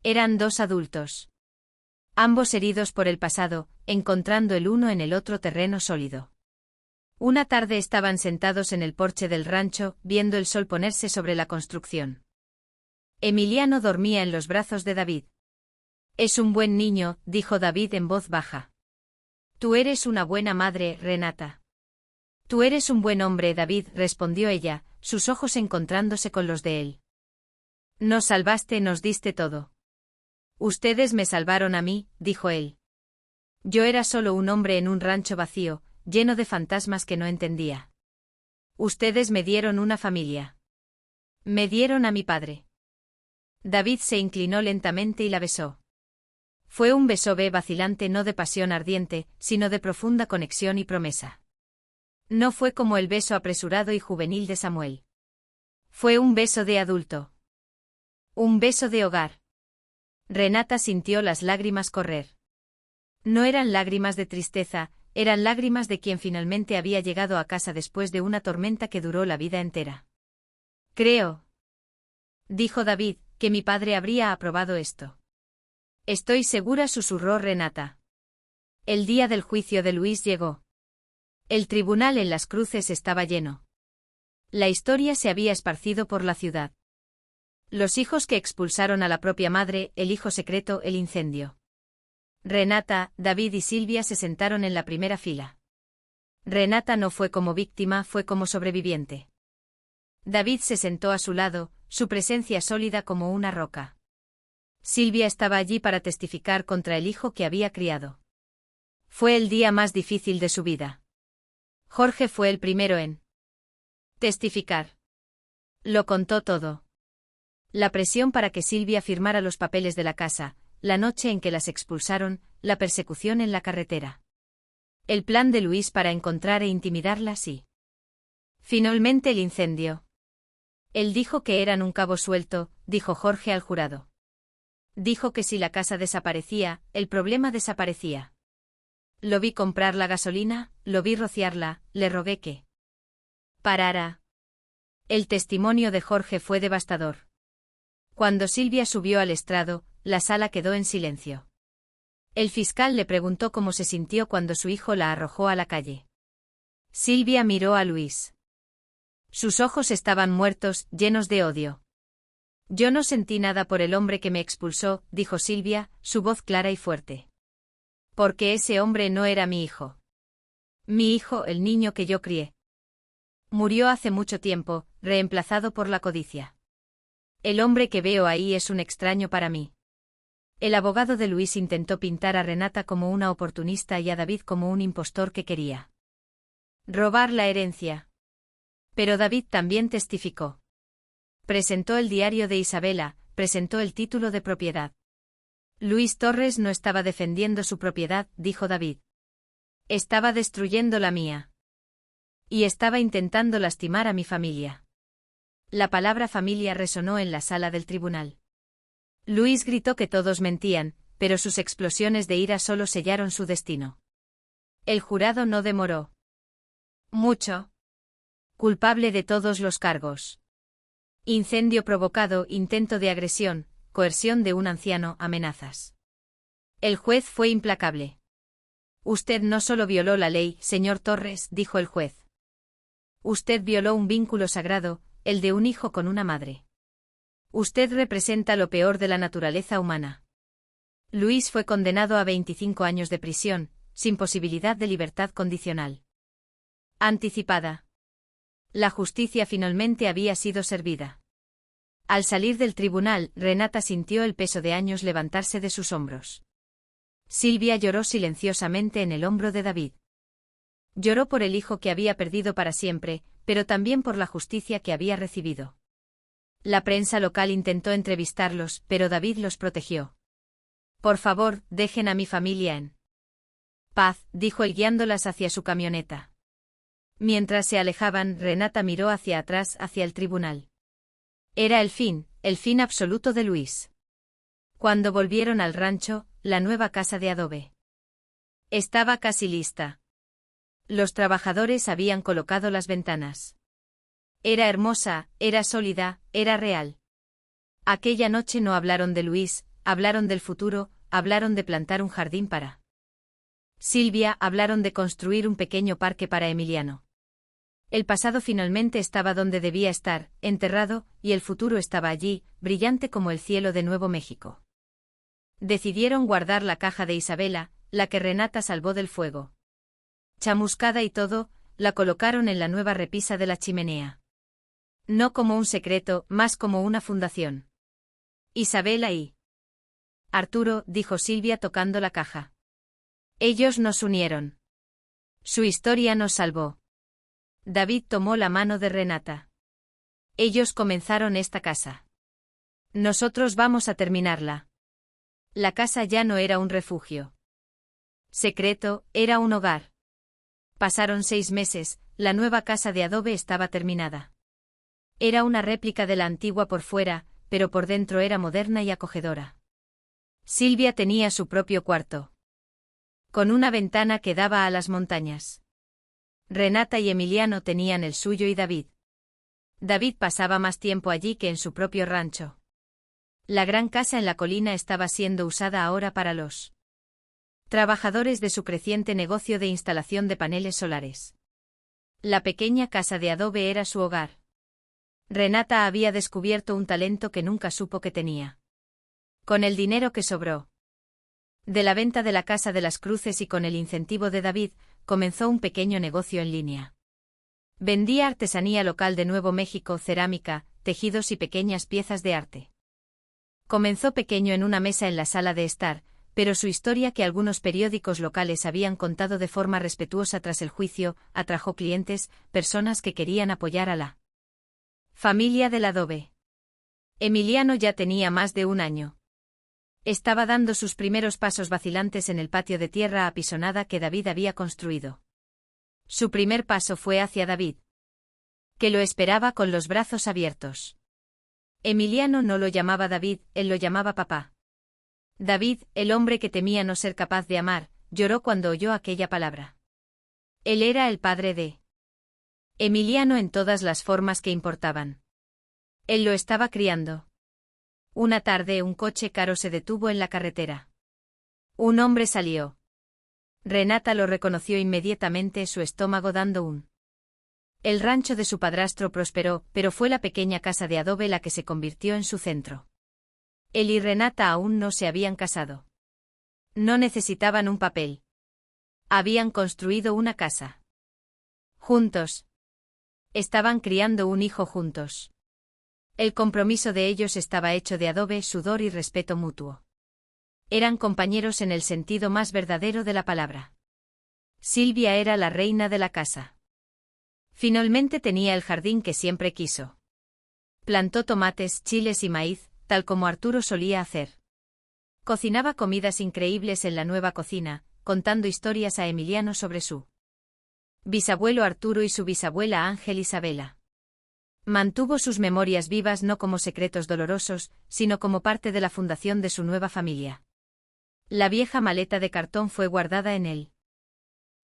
Eran 2 adultos. Ambos heridos por el pasado, encontrando el uno en el otro terreno sólido. Una tarde estaban sentados en el porche del rancho, viendo el sol ponerse sobre la construcción. Emiliano dormía en los brazos de David. Es un buen niño, dijo David en voz baja. Tú eres una buena madre, Renata. Tú eres un buen hombre, David, respondió ella, sus ojos encontrándose con los de él. Nos salvaste, nos diste todo. Ustedes me salvaron a mí, dijo él. Yo era solo un hombre en un rancho vacío, lleno de fantasmas que no entendía. Ustedes me dieron una familia. Me dieron a mi padre. David se inclinó lentamente y la besó. Fue un beso vacilante, no de pasión ardiente, sino de profunda conexión y promesa. No fue como el beso apresurado y juvenil de Samuel. Fue un beso de adulto. Un beso de hogar. Renata sintió las lágrimas correr. No eran lágrimas de tristeza, eran lágrimas de quien finalmente había llegado a casa después de una tormenta que duró la vida entera. Creo, dijo David, que mi padre habría aprobado esto. Estoy segura, susurró Renata. El día del juicio de Luis llegó. El tribunal en Las Cruces estaba lleno. La historia se había esparcido por la ciudad. Los hijos que expulsaron a la propia madre, el hijo secreto, el incendio. Renata, David y Silvia se sentaron en la primera fila. Renata no fue como víctima, fue como sobreviviente. David se sentó a su lado, su presencia sólida como una roca. Silvia estaba allí para testificar contra el hijo que había criado. Fue el día más difícil de su vida. Jorge fue el primero en testificar. Lo contó todo. La presión para que Silvia firmara los papeles de la casa, la noche en que las expulsaron, la persecución en la carretera. El plan de Luis para encontrar e intimidarlas y finalmente el incendio. Él dijo que eran un cabo suelto, dijo Jorge al jurado. Dijo que si la casa desaparecía, el problema desaparecía. Lo vi comprar la gasolina, lo vi rociarla, le rogué que parara. El testimonio de Jorge fue devastador. Cuando Silvia subió al estrado, la sala quedó en silencio. El fiscal le preguntó cómo se sintió cuando su hijo la arrojó a la calle. Silvia miró a Luis. Sus ojos estaban muertos, llenos de odio. Yo no sentí nada por el hombre que me expulsó, dijo Silvia, su voz clara y fuerte. Porque ese hombre no era mi hijo. Mi hijo, el niño que yo crié. Murió hace mucho tiempo, reemplazado por la codicia. El hombre que veo ahí es un extraño para mí. El abogado de Luis intentó pintar a Renata como una oportunista y a David como un impostor que quería robar la herencia. Pero David también testificó. Presentó el diario de Isabela, presentó el título de propiedad. Luis Torres no estaba defendiendo su propiedad, dijo David. Estaba destruyendo la mía. Y estaba intentando lastimar a mi familia. La palabra familia resonó en la sala del tribunal. Luis gritó que todos mentían, pero sus explosiones de ira solo sellaron su destino. El jurado no demoró mucho. Culpable de todos los cargos. Incendio provocado, intento de agresión, coerción de un anciano, amenazas. El juez fue implacable. Usted no solo violó la ley, señor Torres, dijo el juez. Usted violó un vínculo sagrado, el de un hijo con una madre. Usted representa lo peor de la naturaleza humana. Luis fue condenado a 25 años de prisión, sin posibilidad de libertad condicional. Anticipada. La justicia finalmente había sido servida. Al salir del tribunal, Renata sintió el peso de años levantarse de sus hombros. Silvia lloró silenciosamente en el hombro de David. Lloró por el hijo que había perdido para siempre, pero también por la justicia que había recibido. La prensa local intentó entrevistarlos, pero David los protegió. Por favor, dejen a mi familia en paz, dijo él guiándolas hacia su camioneta. Mientras se alejaban, Renata miró hacia atrás, hacia el tribunal. Era el fin absoluto de Luis. Cuando volvieron al rancho, la nueva casa de adobe estaba casi lista. Los trabajadores habían colocado las ventanas. Era hermosa, era sólida, era real. Aquella noche no hablaron de Luis, hablaron del futuro, hablaron de plantar un jardín para Silvia, hablaron de construir un pequeño parque para Emiliano. El pasado finalmente estaba donde debía estar, enterrado, y el futuro estaba allí, brillante como el cielo de Nuevo México. Decidieron guardar la caja de Isabela, la que Renata salvó del fuego. Chamuscada y todo, la colocaron en la nueva repisa de la chimenea. No como un secreto, más como una fundación. Isabela y Arturo, dijo Silvia tocando la caja. Ellos nos unieron. Su historia nos salvó. David tomó la mano de Renata. Ellos comenzaron esta casa. Nosotros vamos a terminarla. La casa ya no era un refugio secreto, era un hogar. Pasaron 6 meses, la nueva casa de adobe estaba terminada. Era una réplica de la antigua por fuera, pero por dentro era moderna y acogedora. Silvia tenía su propio cuarto, con una ventana que daba a las montañas. Renata y Emiliano tenían el suyo y David. David pasaba más tiempo allí que en su propio rancho. La gran casa en la colina estaba siendo usada ahora para los trabajadores de su creciente negocio de instalación de paneles solares. La pequeña casa de adobe era su hogar. Renata había descubierto un talento que nunca supo que tenía. Con el dinero que sobró de la venta de la Casa de las Cruces y con el incentivo de David, comenzó un pequeño negocio en línea. Vendía artesanía local de Nuevo México, cerámica, tejidos y pequeñas piezas de arte. Comenzó pequeño en una mesa en la sala de estar, pero su historia, que algunos periódicos locales habían contado de forma respetuosa tras el juicio, atrajo clientes, personas que querían apoyar a la familia del adobe. Emiliano ya tenía más de 1 año. Estaba dando sus primeros pasos vacilantes en el patio de tierra apisonada que David había construido. Su primer paso fue hacia David, que lo esperaba con los brazos abiertos. Emiliano no lo llamaba David, él lo llamaba papá. David, el hombre que temía no ser capaz de amar, lloró cuando oyó aquella palabra. Él era el padre de Emiliano en todas las formas que importaban. Él lo estaba criando. Una tarde un coche caro se detuvo en la carretera. Un hombre salió. Renata lo reconoció inmediatamente, su estómago dando un. El rancho de su padrastro prosperó, pero fue la pequeña casa de adobe la que se convirtió en su centro. Él y Renata aún no se habían casado. No necesitaban un papel. Habían construido una casa. Juntos. Estaban criando un hijo juntos. El compromiso de ellos estaba hecho de adobe, sudor y respeto mutuo. Eran compañeros en el sentido más verdadero de la palabra. Silvia era la reina de la casa. Finalmente tenía el jardín que siempre quiso. Plantó tomates, chiles y maíz, tal como Arturo solía hacer. Cocinaba comidas increíbles en la nueva cocina, contando historias a Emiliano sobre su bisabuelo Arturo y su bisabuela Ángel Isabela. Mantuvo sus memorias vivas no como secretos dolorosos, sino como parte de la fundación de su nueva familia. La vieja maleta de cartón fue guardada en el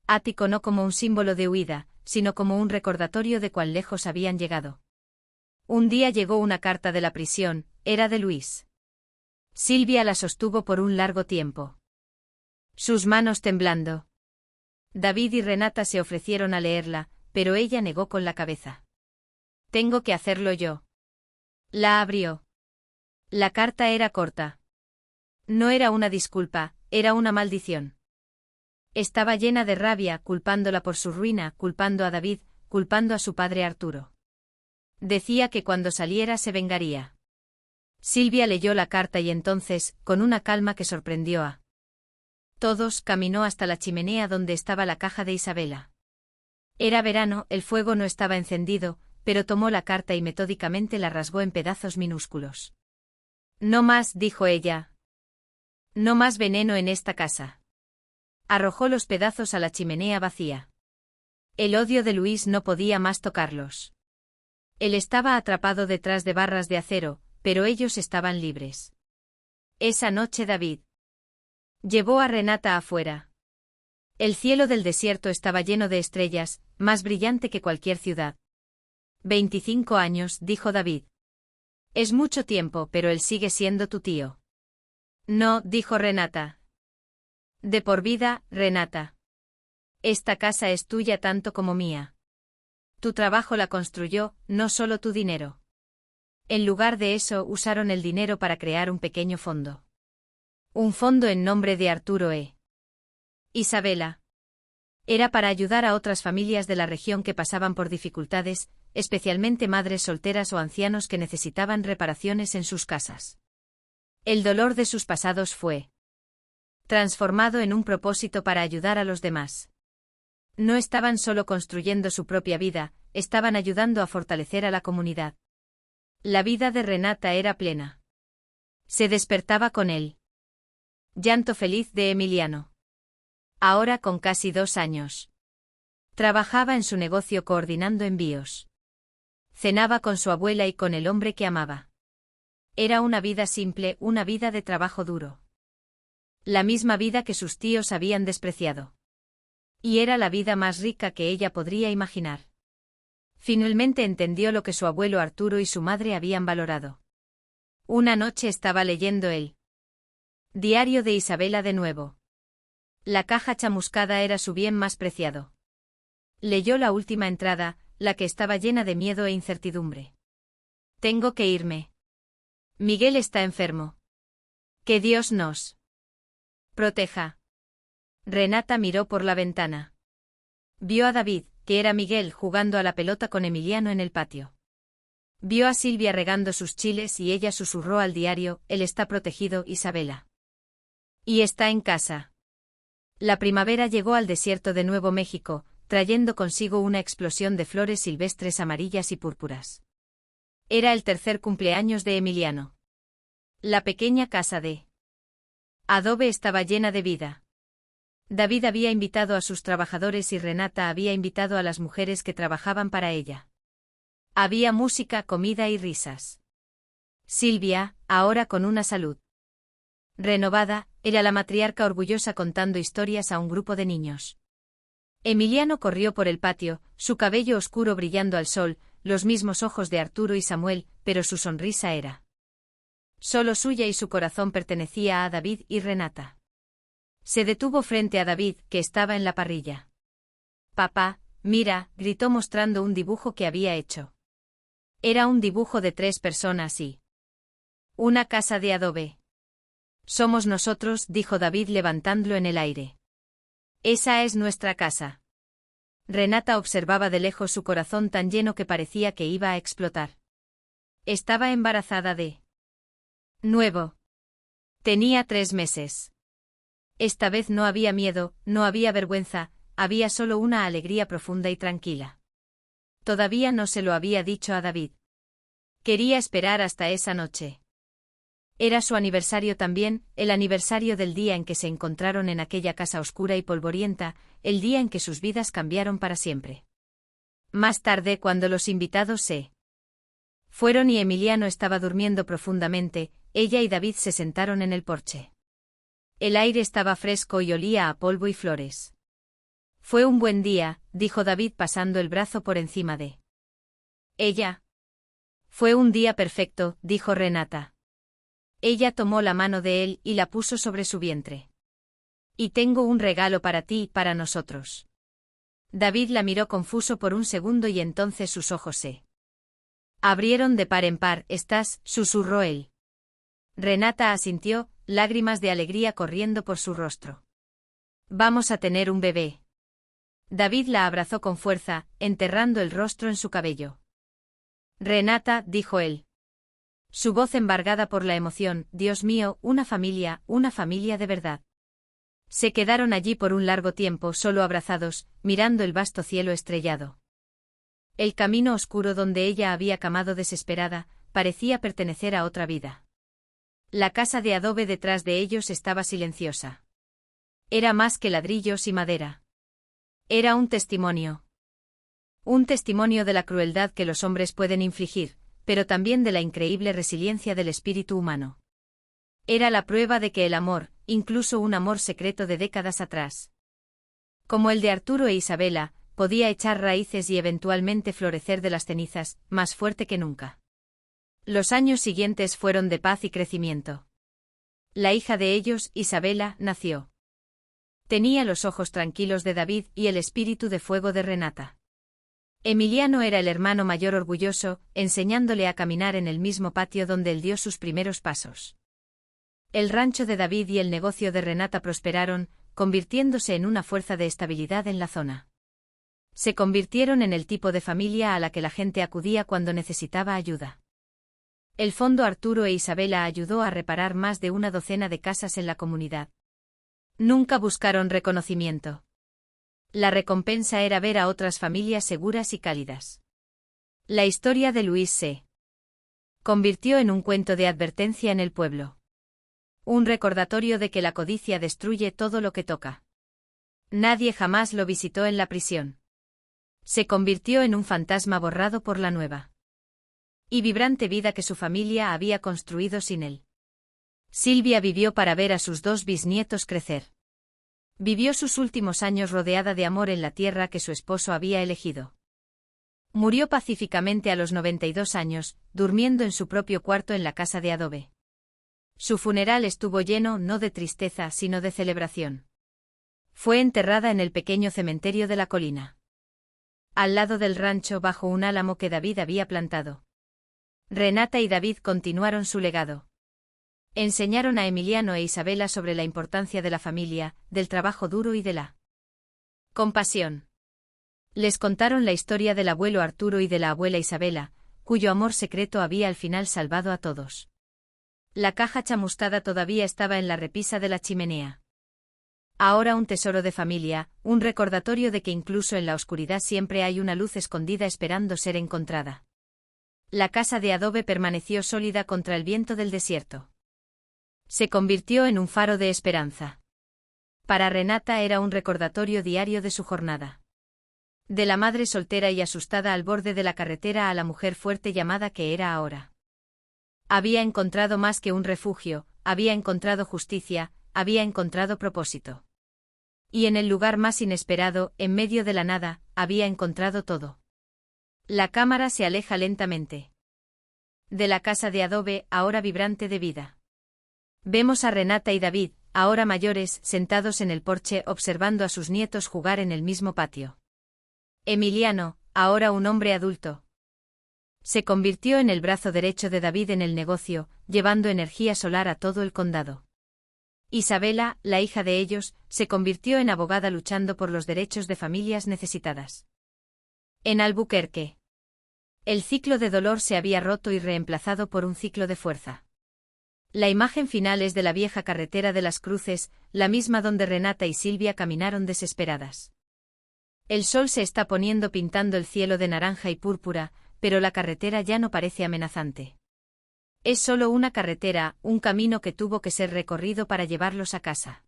ático no como un símbolo de huida, sino como un recordatorio de cuán lejos habían llegado. Un día llegó una carta de la prisión, era de Luis. Silvia la sostuvo por un largo tiempo. Sus manos temblando. David y Renata se ofrecieron a leerla, pero ella negó con la cabeza. Tengo que hacerlo yo. La abrió. La carta era corta. No era una disculpa, era una maldición. Estaba llena de rabia, culpándola por su ruina, culpando a David, culpando a su padre Arturo. Decía que cuando saliera se vengaría. Silvia leyó la carta y entonces, con una calma que sorprendió a todos, caminó hasta la chimenea donde estaba la caja de Isabela. Era verano, el fuego no estaba encendido, pero tomó la carta y metódicamente la rasgó en pedazos minúsculos. No más, dijo ella. No más veneno en esta casa. Arrojó los pedazos a la chimenea vacía. El odio de Luis no podía más tocarlos. Él estaba atrapado detrás de barras de acero, pero ellos estaban libres. Esa noche David llevó a Renata afuera. El cielo del desierto estaba lleno de estrellas, más brillante que cualquier ciudad. 25 años, dijo David. Es mucho tiempo, pero él sigue siendo tu tío. No, dijo Renata. De por vida, Renata. Esta casa es tuya tanto como mía. Tu trabajo la construyó, no solo tu dinero. En lugar de eso, usaron el dinero para crear un pequeño fondo. Un fondo en nombre de Arturo e. Isabela. Era para ayudar a otras familias de la región que pasaban por dificultades, especialmente madres solteras o ancianos que necesitaban reparaciones en sus casas. El dolor de sus pasados fue transformado en un propósito para ayudar a los demás. No estaban solo construyendo su propia vida, estaban ayudando a fortalecer a la comunidad. La vida de Renata era plena. Se despertaba con él. Llanto feliz de Emiliano. Ahora con casi 2 años. Trabajaba en su negocio coordinando envíos. Cenaba con su abuela y con el hombre que amaba. Era una vida simple, una vida de trabajo duro. La misma vida que sus tíos habían despreciado. Y era la vida más rica que ella podría imaginar. Finalmente entendió lo que su abuelo Arturo y su madre habían valorado. Una noche estaba leyendo el diario de Isabela de nuevo. La caja chamuscada era su bien más preciado. Leyó la última entrada, la que estaba llena de miedo e incertidumbre. Tengo que irme. Miguel está enfermo. Que Dios nos proteja. Renata miró por la ventana. Vio a David, que era Miguel, jugando a la pelota con Emiliano en el patio. Vio a Silvia regando sus chiles y ella susurró al diario, él está protegido, Isabela. Y está en casa. La primavera llegó al desierto de Nuevo México, trayendo consigo una explosión de flores silvestres amarillas y púrpuras. Era el tercer cumpleaños de Emiliano. La pequeña casa de adobe estaba llena de vida. David había invitado a sus trabajadores y Renata había invitado a las mujeres que trabajaban para ella. Había música, comida y risas. Silvia, ahora con una salud renovada, era la matriarca orgullosa contando historias a un grupo de niños. Emiliano corrió por el patio, su cabello oscuro brillando al sol, los mismos ojos de Arturo y Samuel, pero su sonrisa era solo suya y su corazón pertenecía a David y Renata. Se detuvo frente a David, que estaba en la parrilla. «Papá, mira», gritó mostrando un dibujo que había hecho. Era un dibujo de 3 personas y una casa de adobe. «Somos nosotros», dijo David levantándolo en el aire. «Esa es nuestra casa». Renata observaba de lejos su corazón tan lleno que parecía que iba a explotar. Estaba embarazada de nuevo. Tenía 3 meses. Esta vez no había miedo, no había vergüenza, había solo una alegría profunda y tranquila. Todavía no se lo había dicho a David. Quería esperar hasta esa noche. Era su aniversario también, el aniversario del día en que se encontraron en aquella casa oscura y polvorienta, el día en que sus vidas cambiaron para siempre. Más tarde, cuando los invitados se fueron y Emiliano estaba durmiendo profundamente, ella y David se sentaron en el porche. El aire estaba fresco y olía a polvo y flores. «Fue un buen día», dijo David pasando el brazo por encima de ella. «Fue un día perfecto», dijo Renata. Ella tomó la mano de él y la puso sobre su vientre. «Y tengo un regalo para ti y para nosotros». David la miró confuso por un segundo y entonces sus ojos se abrieron de par en par. «¿Estás?», susurró él. Renata asintió, lágrimas de alegría corriendo por su rostro. «Vamos a tener un bebé». David la abrazó con fuerza, enterrando el rostro en su cabello. «Renata», dijo él. Su voz embargada por la emoción, «Dios mío, una familia de verdad». Se quedaron allí por un largo tiempo solo abrazados, mirando el vasto cielo estrellado. El camino oscuro donde ella había camado desesperada, parecía pertenecer a otra vida. La casa de adobe detrás de ellos estaba silenciosa. Era más que ladrillos y madera. Era un testimonio. Un testimonio de la crueldad que los hombres pueden infligir, pero también de la increíble resiliencia del espíritu humano. Era la prueba de que el amor, incluso un amor secreto de décadas atrás, como el de Arturo e Isabela, podía echar raíces y eventualmente florecer de las cenizas, más fuerte que nunca. Los años siguientes fueron de paz y crecimiento. La hija de ellos, Isabela, nació. Tenía los ojos tranquilos de David y el espíritu de fuego de Renata. Emiliano era el hermano mayor orgulloso, enseñándole a caminar en el mismo patio donde él dio sus primeros pasos. El rancho de David y el negocio de Renata prosperaron, convirtiéndose en una fuerza de estabilidad en la zona. Se convirtieron en el tipo de familia a la que la gente acudía cuando necesitaba ayuda. El Fondo Arturo e Isabela ayudó a reparar más de una docena de casas en la comunidad. Nunca buscaron reconocimiento. La recompensa era ver a otras familias seguras y cálidas. La historia de Luis se convirtió en un cuento de advertencia en el pueblo. Un recordatorio de que la codicia destruye todo lo que toca. Nadie jamás lo visitó en la prisión. Se convirtió en un fantasma borrado por la nueva y vibrante vida que su familia había construido sin él. Silvia vivió para ver a sus 2 bisnietos crecer. Vivió sus últimos años rodeada de amor en la tierra que su esposo había elegido. Murió pacíficamente a los 92 años, durmiendo en su propio cuarto en la casa de adobe. Su funeral estuvo lleno no de tristeza sino de celebración. Fue enterrada en el pequeño cementerio de la colina, al lado del rancho bajo un álamo que David había plantado. Renata y David continuaron su legado. Enseñaron a Emiliano e Isabela sobre la importancia de la familia, del trabajo duro y de la compasión. Les contaron la historia del abuelo Arturo y de la abuela Isabela, cuyo amor secreto había al final salvado a todos. La caja chamuscada todavía estaba en la repisa de la chimenea. Ahora un tesoro de familia, un recordatorio de que incluso en la oscuridad siempre hay una luz escondida esperando ser encontrada. La casa de adobe permaneció sólida contra el viento del desierto. Se convirtió en un faro de esperanza. Para Renata era un recordatorio diario de su jornada. De la madre soltera y asustada al borde de la carretera a la mujer fuerte llamada que era ahora. Había encontrado más que un refugio, había encontrado justicia, había encontrado propósito. Y en el lugar más inesperado, en medio de la nada, había encontrado todo. La cámara se aleja lentamente de la casa de adobe, ahora vibrante de vida. Vemos a Renata y David, ahora mayores, sentados en el porche observando a sus nietos jugar en el mismo patio. Emiliano, ahora un hombre adulto, se convirtió en el brazo derecho de David en el negocio, llevando energía solar a todo el condado. Isabela, la hija de ellos, se convirtió en abogada luchando por los derechos de familias necesitadas. En Albuquerque, el ciclo de dolor se había roto y reemplazado por un ciclo de fuerza. La imagen final es de la vieja carretera de las Cruces, la misma donde Renata y Silvia caminaron desesperadas. El sol se está poniendo pintando el cielo de naranja y púrpura, pero la carretera ya no parece amenazante. Es solo una carretera, un camino que tuvo que ser recorrido para llevarlos a casa.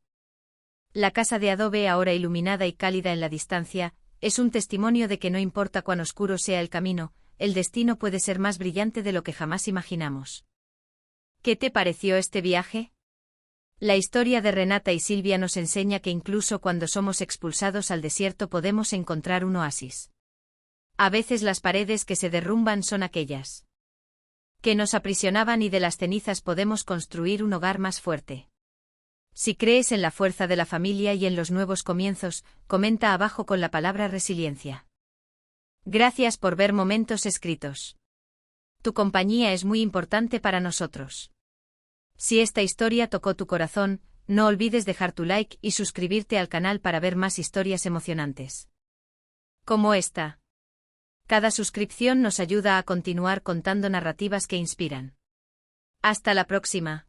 La casa de adobe, ahora iluminada y cálida en la distancia, es un testimonio de que no importa cuán oscuro sea el camino, el destino puede ser más brillante de lo que jamás imaginamos. ¿Qué te pareció este viaje? La historia de Renata y Silvia nos enseña que incluso cuando somos expulsados al desierto podemos encontrar un oasis. A veces las paredes que se derrumban son aquellas que nos aprisionaban y de las cenizas podemos construir un hogar más fuerte. Si crees en la fuerza de la familia y en los nuevos comienzos, comenta abajo con la palabra resiliencia. Gracias por ver Momentos Escritos. Tu compañía es muy importante para nosotros. Si esta historia tocó tu corazón, no olvides dejar tu like y suscribirte al canal para ver más historias emocionantes como esta. Cada suscripción nos ayuda a continuar contando narrativas que inspiran. Hasta la próxima.